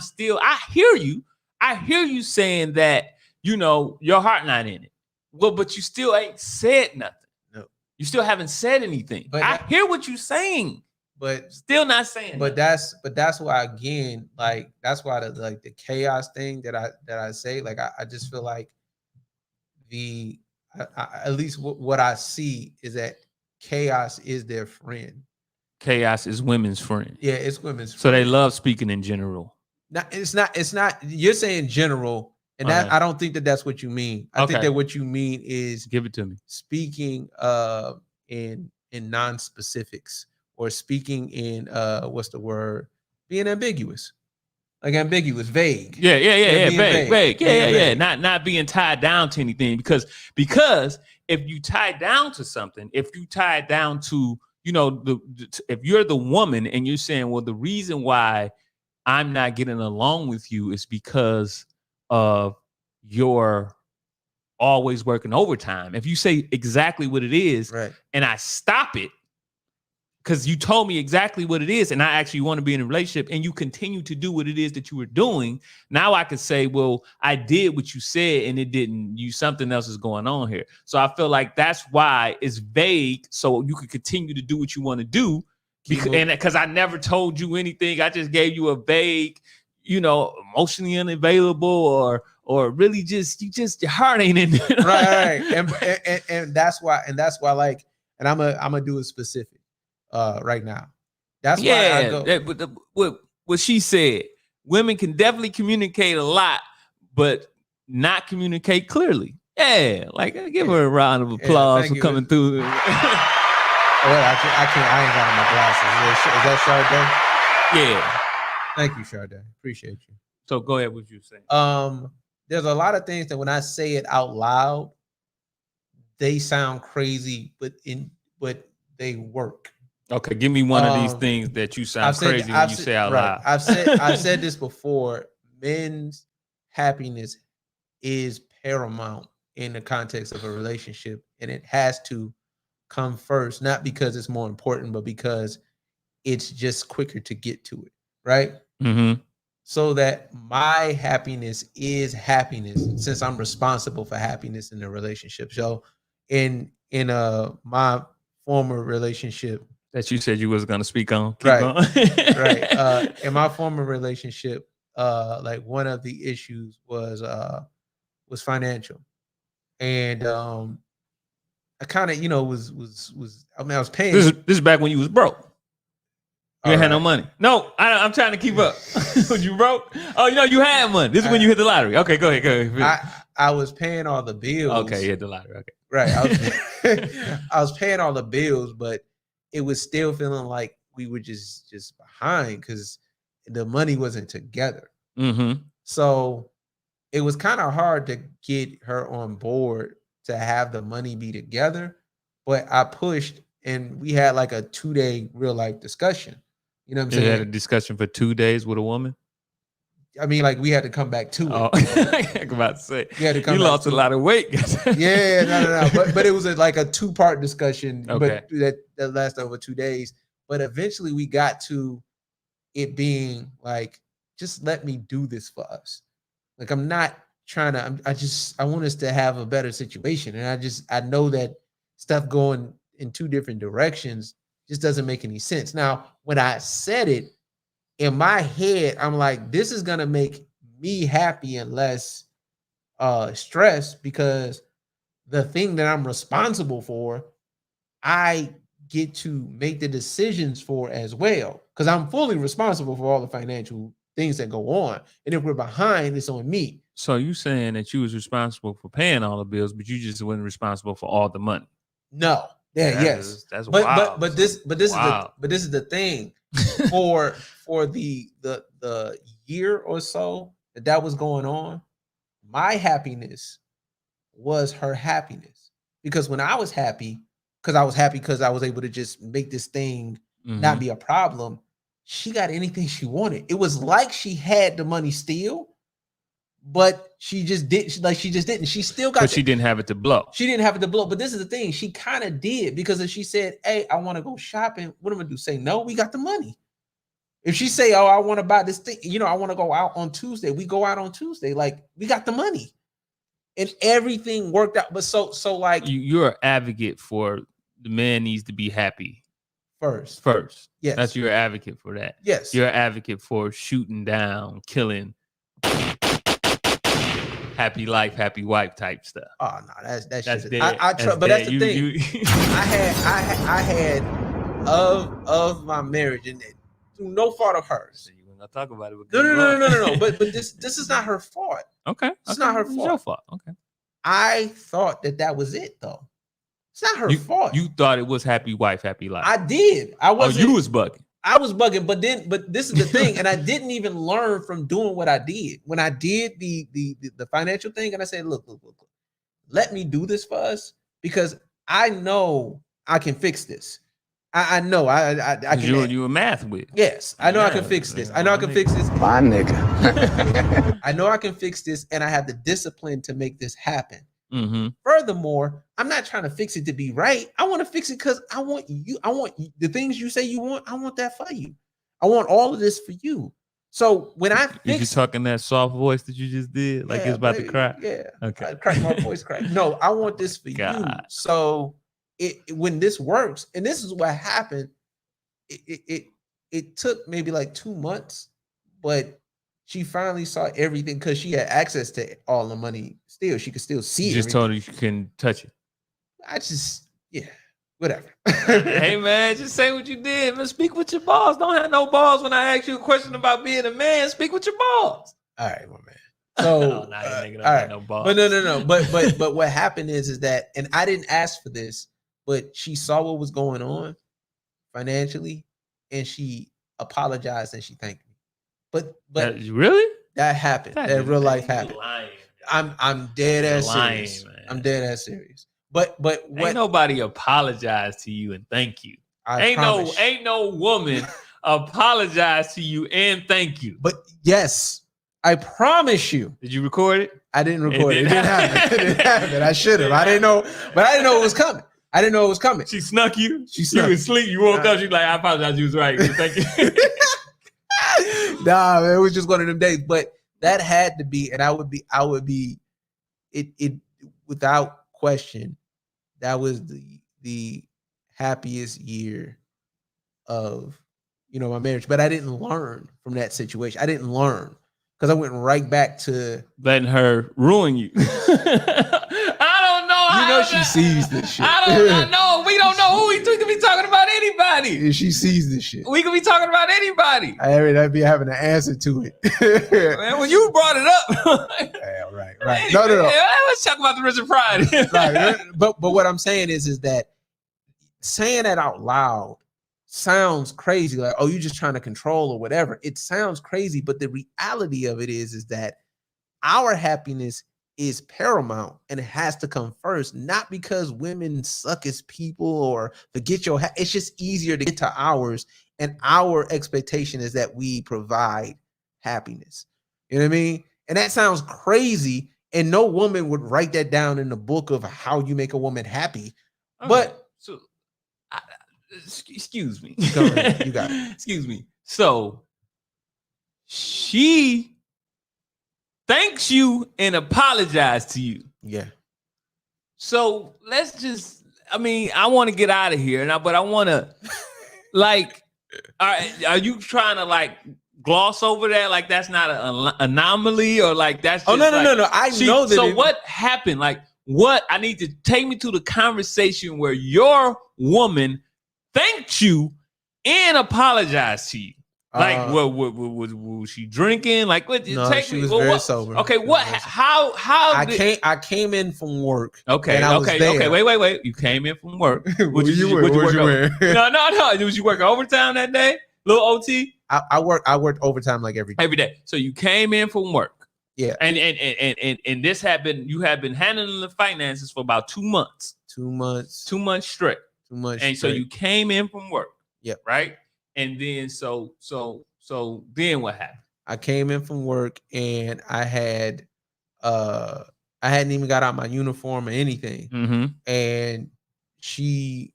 hear you. I hear you saying that, your heart not in it. Well, but you still ain't said nothing. No. You still haven't said anything. But I hear what you're saying. But still not saying. But that's why, again, like, that's why the chaos thing that I say, like, I just feel like at least what I see is that chaos is their friend. Chaos is women's friend. Yeah, it's women's friend. So they love speaking in general. It's not. You're saying general, and that I don't think that's what you mean. I think that what you mean is, give it to me, speaking in non-specifics, or speaking in what's the word? Being ambiguous. Like ambiguous, vague. Yeah, vague. Yeah. Not being tied down to anything, because if you tie down to something, if you tie down to, if you're the woman and you're saying, well, the reason why I'm not getting along with you is because of you're always working overtime. If you say exactly what it is, right, and I stop it, because you told me exactly what it is, and I actually want to be in a relationship, and you continue to do what it is that you were doing, now I could say, well, I did what you said, and it didn't. Something else is going on here. So I feel like that's why it's vague, so you could continue to do what you want to do, because I never told you anything. I just gave you a vague, emotionally unavailable, or really just your heart ain't in there. Right. And that's why, like, and I'm gonna do it specific. Right now, that's why I go. What she said, women can definitely communicate a lot, but not communicate clearly. Yeah, like, give her a round of applause for coming through. I ain't got my glasses. Is that Sade? Yeah. Thank you, Sade. Appreciate you. So go ahead. What you saying? There's a lot of things that when I say it out loud, they sound crazy, but they work. Okay, give me one of these things that you sound crazy when you say out loud. I've said this before. Men's happiness is paramount in the context of a relationship, and it has to come first, not because it's more important, but because it's just quicker to get to it, right? Mm-hmm. So that my happiness is happiness, since I'm responsible for happiness in the relationship. So in my former relationship that you said you was going to speak on, right. In my former relationship, like, one of the issues was financial, and I kind of, was I was paying. This is back when you was broke. You ain't had no money. No, I'm trying to keep up. Was you broke? Oh, you had money. This is when you hit the lottery. Okay, go ahead. I was paying all the bills. Okay, you hit the lottery. Okay, right. I was paying all the bills, but it was still feeling like we were just behind, because the money wasn't together. Mm-hmm. So it was kind of hard to get her on board to have the money be together. but I pushed, and we had like a 2-day real life discussion. You know what I'm You had a saying? discussion for 2 days with a woman. I mean, like we had to come back to Oh, it. I'm about to say We had to come you back lost a to lot of weight. Yeah, no. But it was like a 2-part discussion, Okay. but that lasted over 2 days. But eventually we got to it being like, just let me do this for us. Like I'm not trying to. I want us to have a better situation, and I know that stuff going in 2 different directions just doesn't make any sense. Now, when I said it in my head, I'm like, this is gonna make me happy and less stressed because the thing that I'm responsible for, I get to make the decisions for as well. Because I'm fully responsible for all the financial things that go on. And if we're behind, it's on me. So you saying that you was responsible for paying all the bills, but you just wasn't responsible for all the money? No. Yeah, yes. That's but wild. but this is the thing for the year or so that was going on. My happiness was her happiness, because when I was happy, because I was able to just make this thing not be a problem, she got anything she wanted. It was like she had the money still, but she just didn't. She still got. But she didn't have it to blow. She didn't have it to blow. But this is the thing. She kind of did, because if she said, "Hey, I want to go shopping," what am I gonna do? Say no? We got the money. If she say, "Oh, I want to buy this thing," I want to go out on Tuesday. We go out on Tuesday. Like, we got the money, and everything worked out. But so like, you're an advocate for the man needs to be happy first. Yes, that's your advocate for that. Yes, you're an advocate for shooting down, killing, happy life, happy wife type stuff. Oh no, that's dead. I try, but that's the thing. I had of my marriage, and through no fault of hers. You want to talk about it? No. But this is not her fault. Okay, it's not her fault. It's your fault. Okay. I thought that was it, though. It's not her fault. You thought it was happy wife, happy life. I did. I was. Oh, you was bugging. I was bugging, but this is the thing, and I didn't even learn from doing what I did. When I did the financial thing, and I said, look, let me do this for us, because I know I can fix this. I know I can. You a math with. Yes, I know I can fix this. I know I can fix this. My nigga. I know I can fix this, and I have the discipline to make this happen. Mm-hmm. Furthermore, I'm not trying to fix it to be right. I want to fix it because I want the things you say you want. I want that for you. I want all of this for you. So when I fix, you talking that soft voice that you just did, like it's about to cry. Yeah, okay. Crack my voice, crack. No, I want this for you. So when this works, and this is what happened, it took maybe like 2 months, but she finally saw everything because she had access to all the money still. She could still see it. Just told her you couldn't touch it. Whatever. Hey man, just say what you did. Man, speak with your boss. Don't have no balls when I ask you a question about being a man. Speak with your boss. All right, my man. So all right. No balls. But no. But what happened is that, and I didn't ask for this, but she saw what was going on financially, and she apologized and she thanked me. But really? That happened. That real life happened. Lying. I'm dead ass serious. Man. I'm dead ass serious. But what? Ain't nobody apologize to you and thank you. Ain't no woman apologize to you and thank you. But yes, I promise you. Did you record it? I didn't record it. It didn't happen. It didn't happen. I should have. I didn't know, but I didn't know it was coming. I didn't know it was coming. She snuck you. She snuck. You was asleep. You woke up. She's like, I apologize. You was right. Thank you. Nah, man, it was just one of them days. But that had to be, and I would be it without question. That was the happiest year of my marriage. But I didn't learn from that situation. I didn't learn because I went right back to letting her ruin you. I don't know. She sees this shit. I don't know. We don't know who we could be talking about anybody. She sees this shit. We could be talking about anybody. I'd be having an answer to it. Man, when you brought it up. Yeah, right. No. Let's talk about the Richard Pride. Right. But what I'm saying is that saying that out loud sounds crazy. Like, oh, you're just trying to control or whatever. It sounds crazy, but the reality of it is that our happiness is paramount and it has to come first, not because women suck as people or forget your it's just easier to get to ours, and our expectation is that we provide happiness. You know what I mean? And that sounds crazy, and no woman would write that down in the book of how you make a woman happy. Okay, But so excuse me. Go ahead. You got it. Excuse me. So she thanks you and apologized to you. Yeah. So let's just, I mean, I want to get out of here, but I want to, like, are you trying to like gloss over that? Like that's not an anomaly, or like that's just no. I know that. So what happened? Like, what? I need to take me to the conversation where your woman thanked you and apologized to you. Like, what was she drinking? Like, what? No, take she me. was Well, very what, sober. Okay, what? How? I came in from work. Okay, and I was there. okay. Wait. You came in from work. What you wear? No. Was you working overtime that day? Little OT? I worked overtime like every day. So you came in from work. Yeah. And this happened. You have been handling the finances for about 2 months. 2 months. 2 months straight. 2 months. And so you came in from work. Yep. Right. And then so then what happened? I came in from work and I hadn't even got out my uniform or anything. Mm-hmm. And she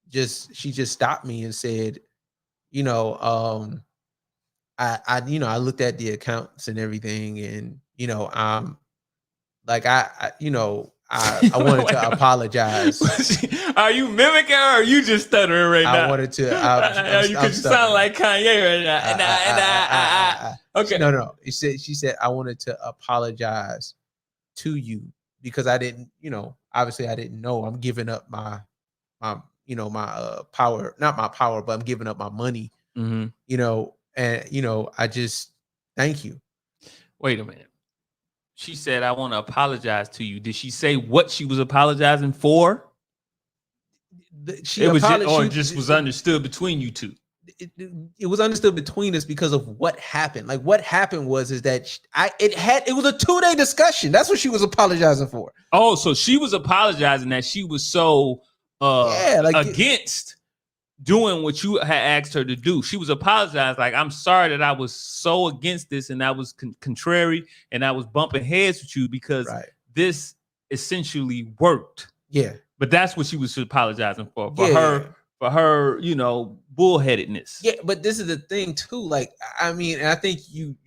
just stopped me and said, I looked at the accounts and everything, and I'm like I wanted to apologize. Are you mimicking her, or are you just stuttering right now? I wanted to. You sound like Kanye right now. Okay. No. She said I wanted to apologize to you because I didn't, obviously I didn't know. I'm giving up my power, not my power, but I'm giving up my money. Mm-hmm. And I just thank you. Wait a minute. She said, I want to apologize to you. Did she say what she was apologizing for? Was understood between you two? It was understood between us because of what happened. Like what happened was that it was a 2-day discussion. That's what she was apologizing for. Oh, so she was apologizing that she was so against doing what you had asked her to do. She was apologizing, like, I'm sorry that I was so against this and I was contrary and I was bumping heads with you because this essentially worked. Yeah. But that's what she was apologizing for her, bullheadedness. Yeah, but this is the thing too. Like, I mean, and I think you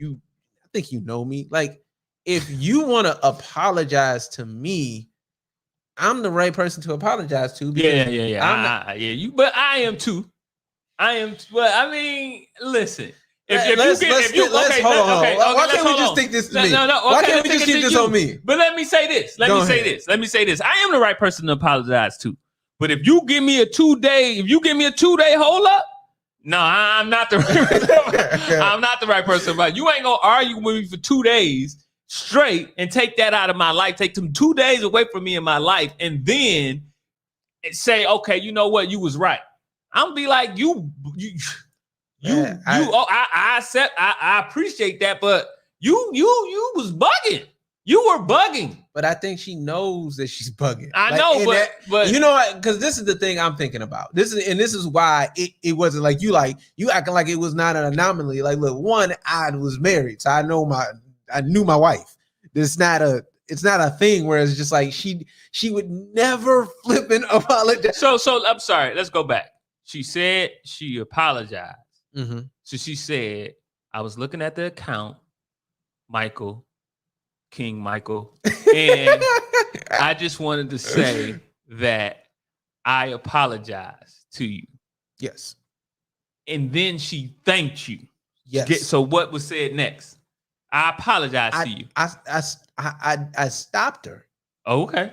know me. Like, if you want to apologize to me, I'm the right person to apologize to. Yeah. But I am too. But I mean, listen. Why can't we just think this to me? Why can't we just keep this on me? But let me say this. Let me say this. I am the right person to apologize to. But if you give me a 2-day hold up, no, I'm not the right person. I'm not the right person. But you ain't gonna argue with me for 2 days straight and take that out of my life. Take them 2 days away from me in my life, and then say, okay, you know what, you was right. I'm gonna be like, I accept, I appreciate that, but you was bugging. You were bugging. But I think she knows that she's bugging. I know, but you know what? Because this is the thing I'm thinking about. This is why it wasn't like you acting like it was not an anomaly. Like, look, one, I was married, so I knew my wife. It's not a thing where it's just like she would never flip and apologize. So I'm sorry. Let's go back. She said she apologized. Mm-hmm. So she said, I was looking at the account, King Michael, and I just wanted to say that I apologize to you. Yes. And then she thanked you. Yes. So what was said next? I apologize to you. I stopped her. Okay.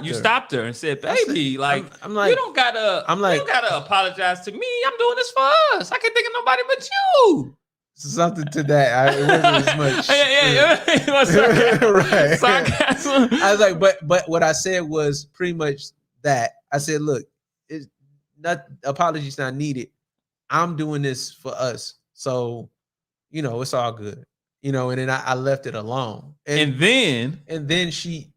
You stopped her and said, "Baby, I'm like, you don't gotta apologize to me. I'm doing this for us. I can't think of nobody but you." Something to that. It wasn't as much. Right. Sarcasm. I was like, but what I said was pretty much that. I said, look, it's not apologies not needed. I'm doing this for us, so it's all good. you know, and then I left it alone. And then she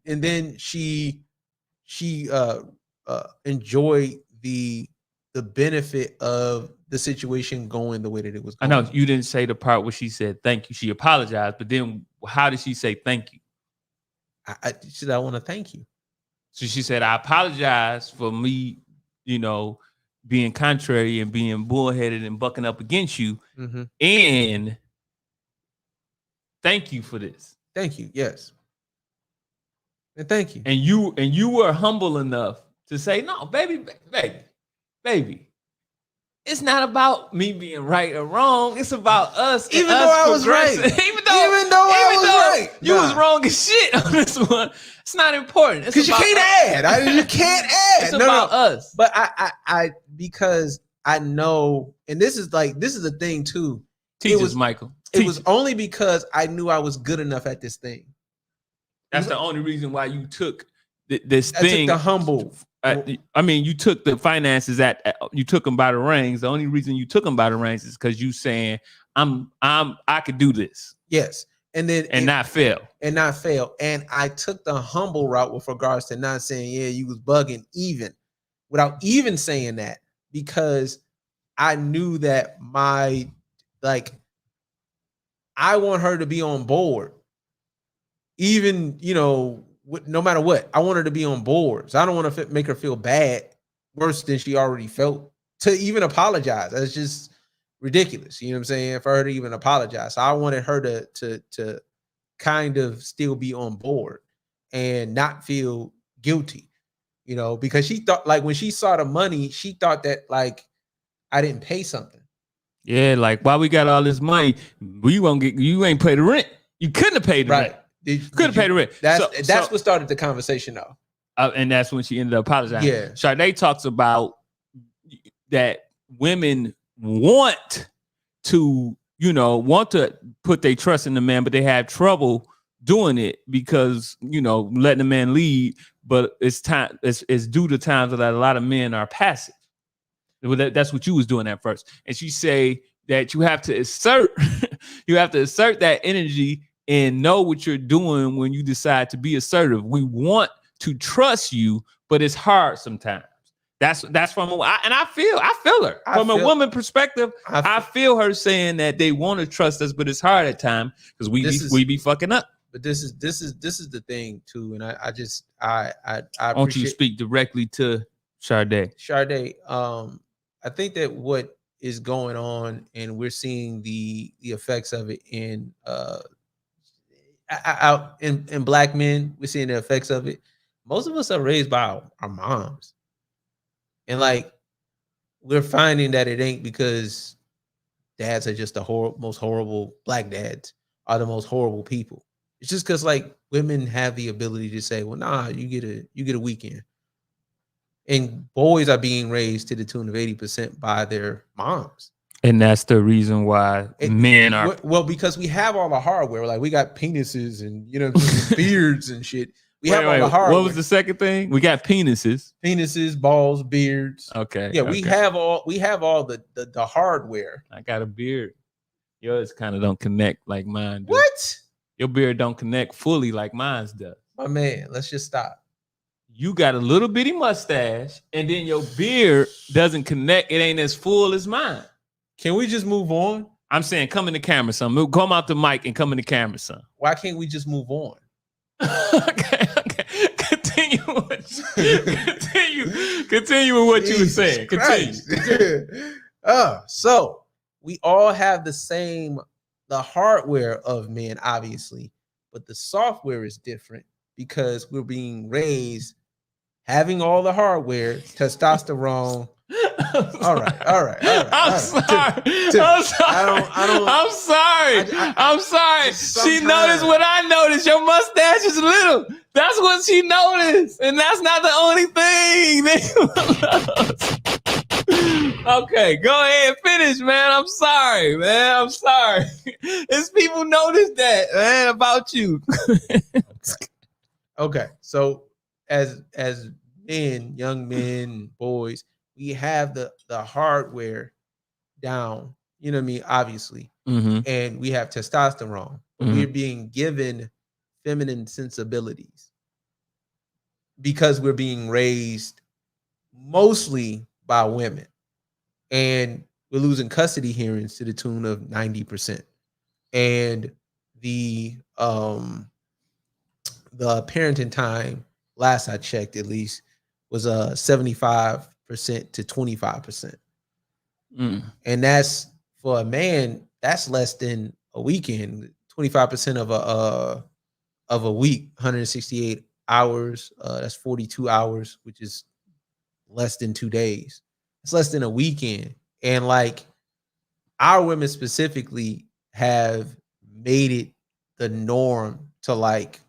enjoyed the benefit of the situation going the way that it was I going. know you didn't say the part where she said thank you. She apologized, but then how did she say thank you? She said, I want to thank you. So she said, I apologize for me, you know, being contrary and being bullheaded and bucking up against you. Mm-hmm. And thank you for this. Thank you. Yes. And thank you. And you were humble enough to say, no, baby. It's not about me being right or wrong. It's about us. Even though I was right. Even though I was right. You was wrong as shit on this one. It's not important. Because you can't add. You can't add. It's about us. But I because I know, and this is the thing too. Teach us, Michael. It was only because I knew I was good enough at this thing. That's the only reason why you took this thing. I took the humble. I mean, you took the finances you took them by the reins. The only reason you took them by the reins is because you saying I could do this. Yes. And not fail. And not fail. And I took the humble route with regards to not saying, yeah, you was bugging without even saying that, because I knew that I want her to be on board. Even, you know, no matter what, I want her to be on board. So I don't want to make her feel bad, worse than she already felt, to even apologize. That's just ridiculous. You know what I'm saying? For her to even apologize. So I wanted her to kind of still be on board and not feel guilty, you know, because she thought, like, when she saw the money, she thought that, like, I didn't pay something. Yeah, like, why we got all this money? You ain't pay the rent. You couldn't have paid the rent. Could have paid the rent. That's what started the conversation, though. And that's when she ended up apologizing. Yeah. Sade talks about that women want to put their trust in the man, but they have trouble doing it because, you know, letting the man lead. But it's due to times that a lot of men are passive. That's what you was doing at first. And she say that you have to assert that energy and know what you're doing when you decide to be assertive. We want to trust you, but it's hard sometimes. That's from I feel her from a woman perspective. I feel her saying that they want to trust us, but it's hard at times because we be fucking up. But this is the thing too, and I want you to speak directly to Sade. Sade, I think that what is going on, and we're seeing the effects of it in out in black men. We're seeing the effects of it. Most of us are raised by our moms, and like we're finding that it ain't because dads are just the most horrible. Black dads are the most horrible people. It's just because like women have the ability to say, well, nah, you get a weekend. And boys are being raised to the tune of 80% by their moms. And that's the reason why men are... Well, because we have all the hardware. Like, we got penises and, you know, beards and shit. We have all the hardware. What was the second thing? We got penises. Penises, balls, beards. Okay. Yeah, we have all the hardware. I got a beard. Yours kind of don't connect like mine do. What? Your beard don't connect fully like mine's does. My man, let's just stop. You got a little bitty mustache, and then your beard doesn't connect. It ain't as full as mine. Can we just move on? I'm saying come in the camera, son. Come out the mic and come in the camera, son. Why can't we just move on? Okay. Continue with what you were saying. Continue. So we all have the hardware of men, obviously, but the software is different because we're being raised having all the hardware, testosterone. All right. I'm sorry. She noticed what I noticed. Your mustache is little. That's what she noticed. And that's not the only thing. Okay, go ahead, finish, man. I'm sorry, man. It's people notice that, man, about you. Okay, so as men, young men, boys, we have the hardware down, you know what I mean, obviously. Mm-hmm. And we have testosterone. but we're being given feminine sensibilities because we're being raised mostly by women, and we're losing custody hearings to the tune of 90%. And the parenting time, last I checked at least, was 75% to 25%. And that's, for a man, that's less than a weekend. 25% of a week, 168 hours, that's 42 hours, which is less than 2 days. It's less than a weekend. And like, our women specifically have made it the norm to like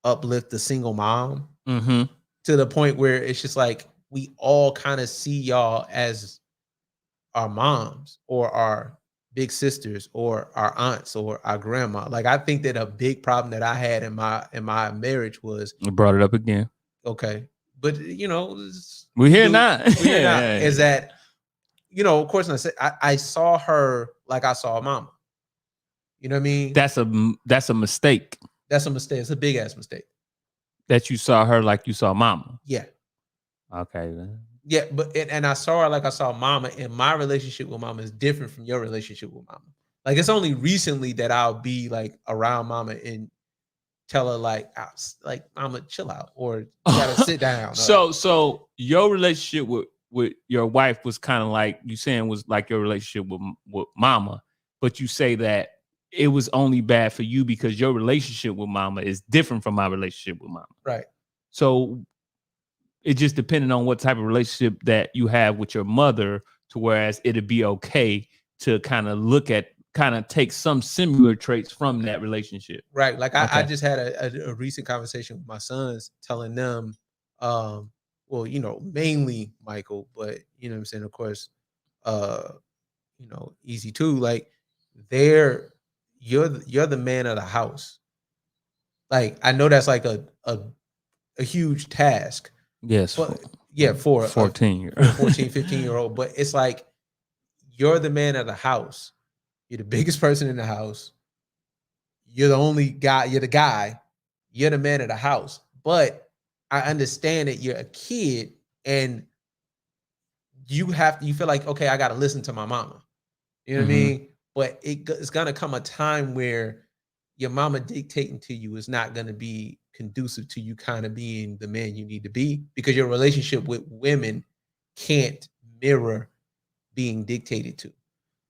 uplift the single mom to the point where it's just like we all kind of see y'all as our moms or our big sisters or our aunts or our grandma. Like, I think that a big problem that I had in my marriage was, I brought it up again. Okay, but you know, we're here now. Is that, you know, of course, I saw her like I saw a mama. You know what I mean? That's a mistake. That's a mistake. It's a big ass mistake. That you saw her like you saw mama. Yeah. Okay, man. Yeah, but and I saw her like I saw mama, and my relationship with mama is different from your relationship with mama. Like, it's only recently that I'll be like around mama and tell her like mama, chill out, or you gotta sit down. So your relationship with your wife was kind of like you saying was like your relationship with mama, but you say that it was only bad for you because your relationship with mama is different from my relationship with mama. Right. So it just depended on what type of relationship that you have with your mother, to whereas it'd be okay to kind of take some similar traits from that relationship. Right. Like, I just had a recent conversation with my sons, telling them, well, you know, mainly Michael, but you know what I'm saying, of course, you know, Easy too. Like, you're the man of the house. Like, I know that's like a huge task. Yes. But yeah, for a 14, 15-year-old. But it's like, you're the man of the house. You're the biggest person in the house. You're the only guy. You're the guy. You're the man of the house. But I understand that you're a kid and you feel like, okay, I got to listen to my mama. You know what I mean? But it's going to come a time where your mama dictating to you is not going to be conducive to you kind of being the man you need to be, because your relationship with women can't mirror being dictated to.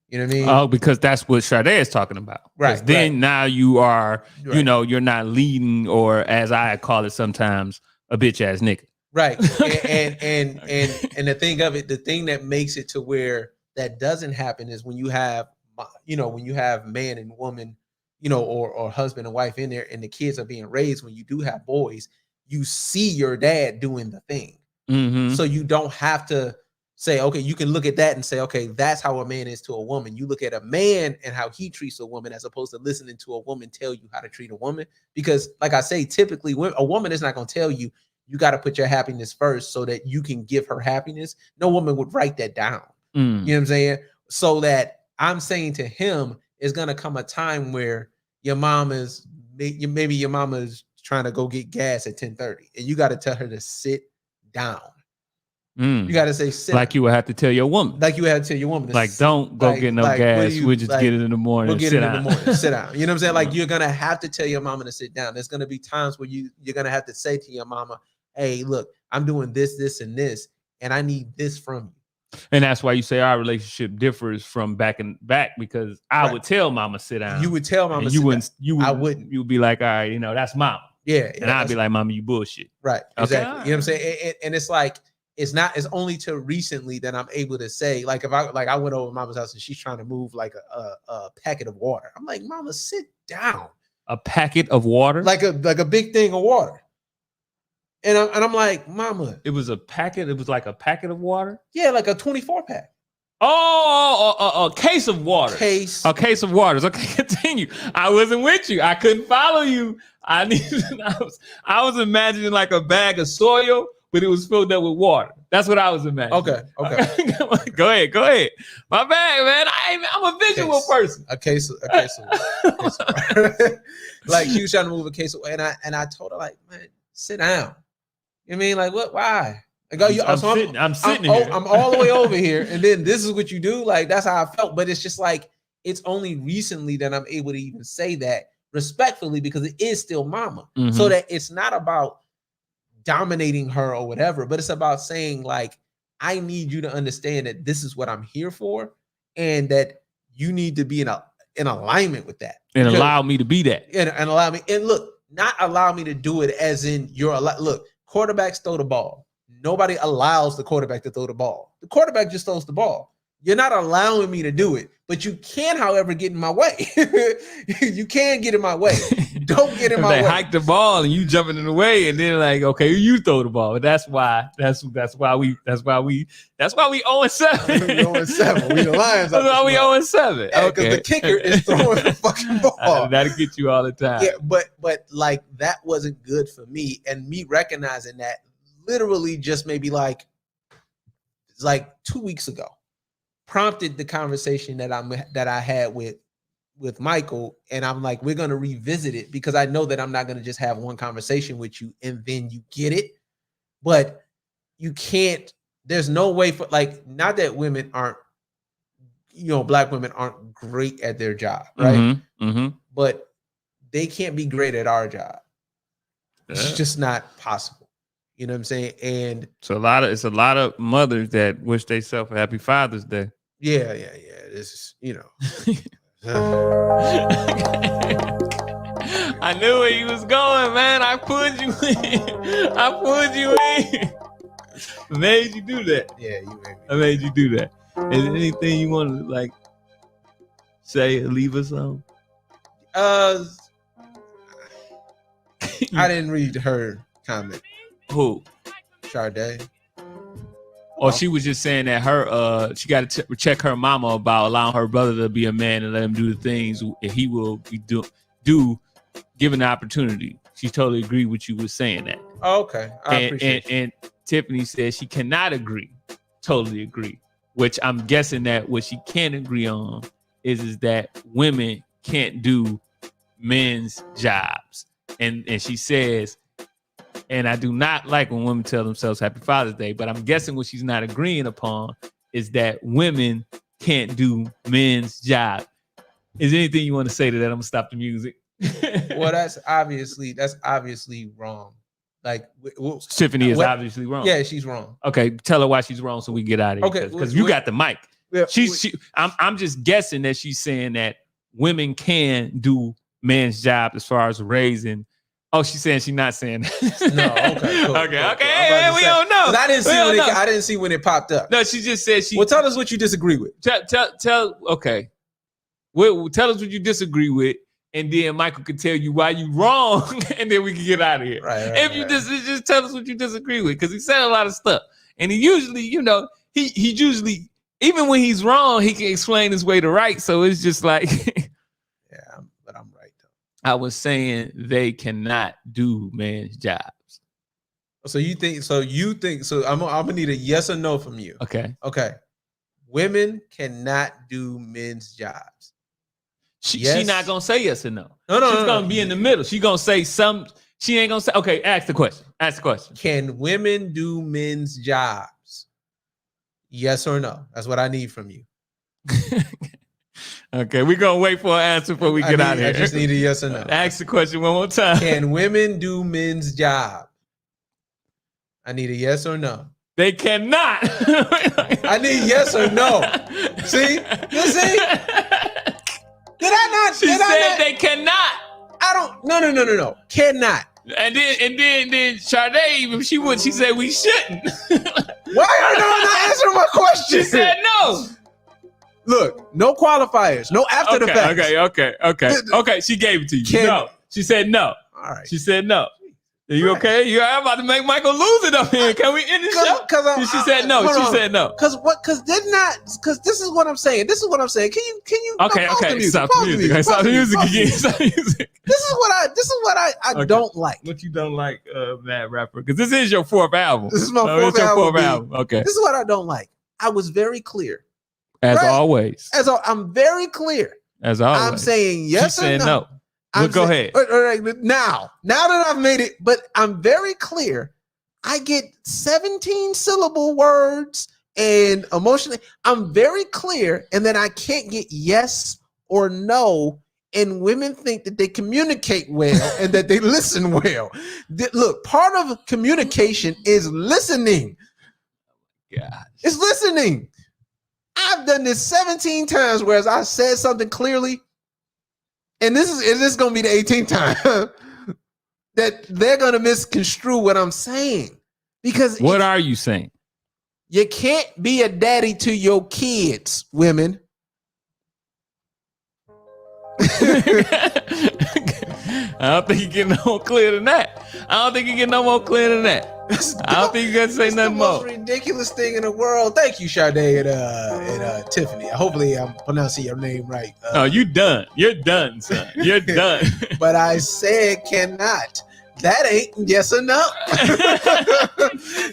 You know what I mean? Oh, because that's what Sade is talking about. Right. Then now you are, you know, you're not leading, or as I call it sometimes, a bitch ass nigga. Right. And the thing of it, the thing that makes it to where that doesn't happen is when you have, you know, when you have man and woman, you know, or husband and wife in there, and the kids are being raised. When you do have boys, you see your dad doing the thing. So you don't have to say, okay, you can look at that and say, okay, that's how a man is to a woman. You look at a man and how he treats a woman, as opposed to listening to a woman tell you how to treat a woman. Because like I say, typically a woman is not going to tell you, you got to put your happiness first so that you can give her happiness. No woman would write that down. You know what I'm saying? So that I'm saying to him, it's going to come a time where your mom is, maybe your mama is trying to go get gas at 10:30 and you got to tell her to sit down. You got to say, sit like down. You would have to tell your woman. Like you had to tell your woman. Like, don't go get no gas. We'll just get it in the morning. We'll get it in the morning. Sit down. You know what I'm saying? Like, you're going to have to tell your mama to sit down. There's going to be times where you're going to have to say to your mama, hey, look, I'm doing this, this, and this, and I need this from you. And that's why you say our relationship differs from back because I would tell mama sit down. You would tell mama sit down. I wouldn't. You'd be like, all right, you know, that's mama. Yeah. And I'd be like, mama, you bullshit. Right. Okay. Exactly. You know what I'm saying? And it's like, it's only till recently that I'm able to say, like, if I went over to mama's house and she's trying to move like a packet of water. I'm like, mama, sit down. A packet of water? Like a big thing of water. And I'm like, mama. It was a packet. It was like a packet of water? Yeah, like a 24 pack. Oh, a case of water. A case of waters. Okay, continue. I wasn't with you. I couldn't follow you. I was imagining like a bag of soil but it was filled up with water. That's what I was imagining. Okay. Go ahead. My bad, man. I'm a visual person. A case of water. Like she was trying to move a case of water, and I told her, like, man, sit down. You know what I mean? Like, what? Why? Like, I'm sitting here. I'm all the way over here, and then this is what you do. Like, that's how I felt. But it's just like, it's only recently that I'm able to even say that respectfully, because it is still mama. Mm-hmm. So that it's not about dominating her or whatever, but it's about saying, like, I need you to understand that this is what I'm here for, and that you need to be in alignment with that. And allow me to be that. And allow me, and look, not allow me to do it as in look, quarterbacks throw the ball. Nobody allows the quarterback to throw the ball. The quarterback just throws the ball. You're not allowing me to do it, but you can, however, get in my way. You can get in my way. Don't get in my way. They hike the ball and you jumping in the way, and then like, okay, you throw the ball. But that's why we 0-7. We 0-7. We the Lions. That's why we 0-7. Yeah, because the kicker is throwing the fucking ball. That'll get you all the time. Yeah, but like that wasn't good for me, and me recognizing that literally just maybe like 2 weeks ago prompted the conversation that I had with Michael, and I'm like, we're gonna revisit it, because I know that I'm not gonna just have one conversation with you and then you get it, but you can't. There's no way for, like, not that women aren't, black women aren't great at their job, right? Mm-hmm, mm-hmm. But they can't be great at our job. It's just not possible. You know what I'm saying? And so it's a lot of mothers that wish they self a happy Father's Day. Yeah. This is, I knew where he was going, man. I pulled you in. I made you do that. Yeah, you made me. I made you do that. Is there anything you want to like say or leave us on? I didn't read her comment. Who? Sade. Or she was just saying that her she got to check her mama about allowing her brother to be a man and let him do the things he will be do given the opportunity. She totally agreed with you with saying that. Oh, okay. I appreciate it. And Tiffany says she cannot agree. Totally agree. Which I'm guessing that what she can agree on is that women can't do men's jobs. And she says, and I do not like when women tell themselves Happy Father's Day, but I'm guessing what she's not agreeing upon is that women can't do men's job. Is there anything you want to say to that? I'm gonna stop the music. Well, that's obviously wrong. Like, Tiffany is obviously wrong. Yeah, she's wrong. Okay, tell her why she's wrong so we can get out of here. Okay, because you got the mic. Yeah, I'm just guessing that she's saying that women can do men's job as far as raising. Oh, she's saying she's not saying that. No, okay. Cool, okay. Hey, we don't know. I didn't see when it popped up. No, she just said she. Well, tell us what you disagree with. Tell. Okay. Well, tell us what you disagree with, and then Michael can tell you why you wrong, and then we can get out of here. Right. If you just tell us what you disagree with, because he said a lot of stuff, and he usually, he usually, even when he's wrong, he can explain his way to right. So it's just like. Yeah, but I'm right though. I was saying they cannot do men's jobs. So you think? I'm gonna need a yes or no from you. Okay. Women cannot do men's jobs. She not gonna say yes or no. No. She's gonna be in the middle. She's gonna say some. She ain't gonna say. Okay, ask the question. Can women do men's jobs? Yes or no? That's what I need from you. Okay, we're gonna wait for an answer before we get out of here. I just need a yes or no. Ask the question one more time. Can women do men's job? I need a yes or no. They cannot. I need yes or no. See? You see? Did I not? She said they cannot. I don't. No. Cannot. And then Sade, even she said we shouldn't. Why are you not answering my question? She said no. Look, no qualifiers, no after the fact. Okay. She gave it to you. No. She said no. All right. She said no. Are you okay? I'm about to make Michael lose it up here. Can we end the show? Because she said no. She said no. Because this is what I'm saying. This is what I'm saying. Can you? Okay. Stop the music. Stop the music again. Stop the music. This is what I don't like. What you don't like, Mad Rapper? Because this is your fourth album. This is my fourth album. Okay. This is what I don't like. I was very clear. As always. I'm very clear. As always. I'm saying yes she said no. Go ahead. All right, now that I've made it, but I'm very clear. I get 17 syllable words and emotionally, I'm very clear, and then I can't get yes or no. And women think that they communicate well and that they listen well. Look, part of communication is listening. Yeah, it's listening. I've done this 17 times, whereas I said something clearly. And this is going to be the 18th time that they're going to misconstrue what I'm saying. Because what are you saying? You can't be a daddy to your kids, women. I don't think you get no more clear than that. I don't think you get no more clear than that. I don't think you got to say nothing more. It's the most ridiculous thing in the world. Thank you, Sade and Tiffany. Hopefully, I'm pronouncing your name right. No, you done. You're done, son. You're done. But I said cannot. That ain't yes or no.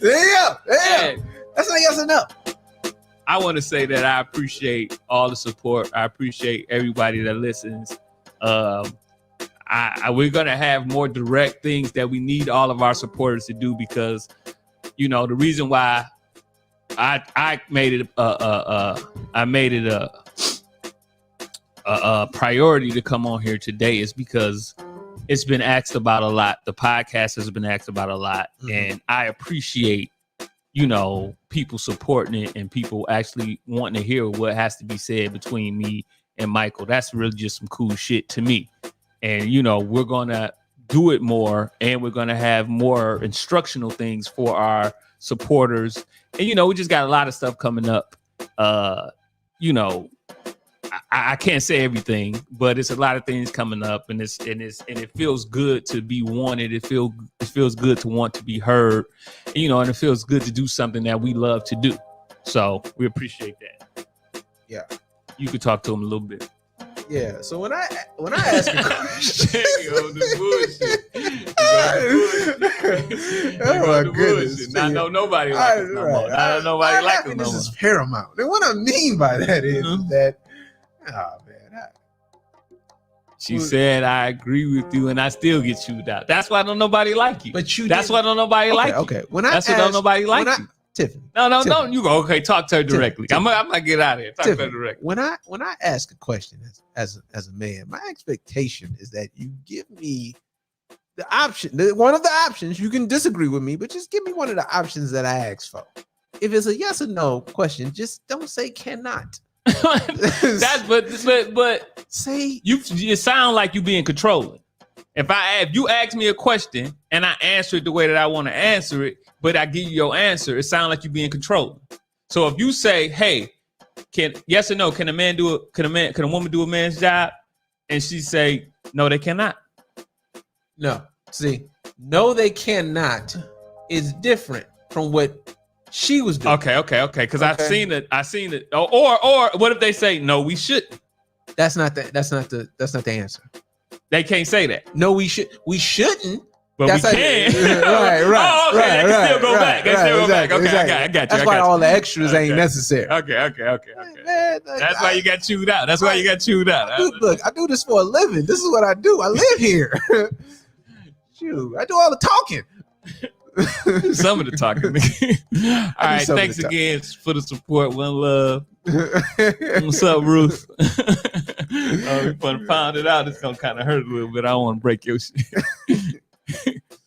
There you go. Hey, that's not yes or no. I want to say that I appreciate all the support. I appreciate everybody that listens. We're going to have more direct things that we need all of our supporters to do, because, you know, the reason why I made it a priority to come on here today is because it's been asked about a lot. The podcast has been asked about a lot, and I appreciate, you know, people supporting it and people actually wanting to hear what has to be said between me and Michael. That's really just some cool shit to me. And, you know, we're going to do it more, and we're going to have more instructional things for our supporters. And, you know, we just got a lot of stuff coming up. You know, I can't say everything, but it's a lot of things coming up, and it feels good to be wanted. It feels good to want to be heard, you know, and it feels good to do something that we love to do. So we appreciate that. Yeah. You could talk to him a little bit. Yeah. So when I ask a question, oh my goodness! I know nobody like us no more. I know nobody like us no more. This is paramount. And what I mean by that is that, oh man, she said, "I agree with you," and I still get chewed out. That's why don't nobody like you. But you. That's why don't nobody like you. Okay. That's why don't nobody like you. Tiffany. No. You go. Okay, talk to her directly. Tiffany. I'm gonna get out of here. Talk to her directly. When I ask a question as a man, my expectation is that you give me the option. One of the options. You can disagree with me, but just give me one of the options that I asked for. If it's a yes or no question, just don't say cannot. but say you sound like you being controlling. If you ask me a question and I answer it the way that I want to answer it, but I give you your answer, it sounds like you being controlling. So if you say, "Hey, yes or no, can a woman do a man's job?" and she say, "No, they cannot." No. See, no, they cannot is different from what she was doing. Okay. Because I've seen it. Or what if they say, "No, we shouldn't"? That's not the answer. They can't say that. No, we shouldn't. But that's we can. Right. Oh, okay. They can still go back. Okay, I got you. That's why all the extras ain't necessary. Okay. Man, that's why you got chewed out. I do this for a living. This is what I do. I live here. Shoot, I do all the talking. Some of the talking. All right, thanks again for the support. One love. What's up, Ruth? If you want to pound it out, it's gonna kind of hurt a little bit. I don't want to break your shit.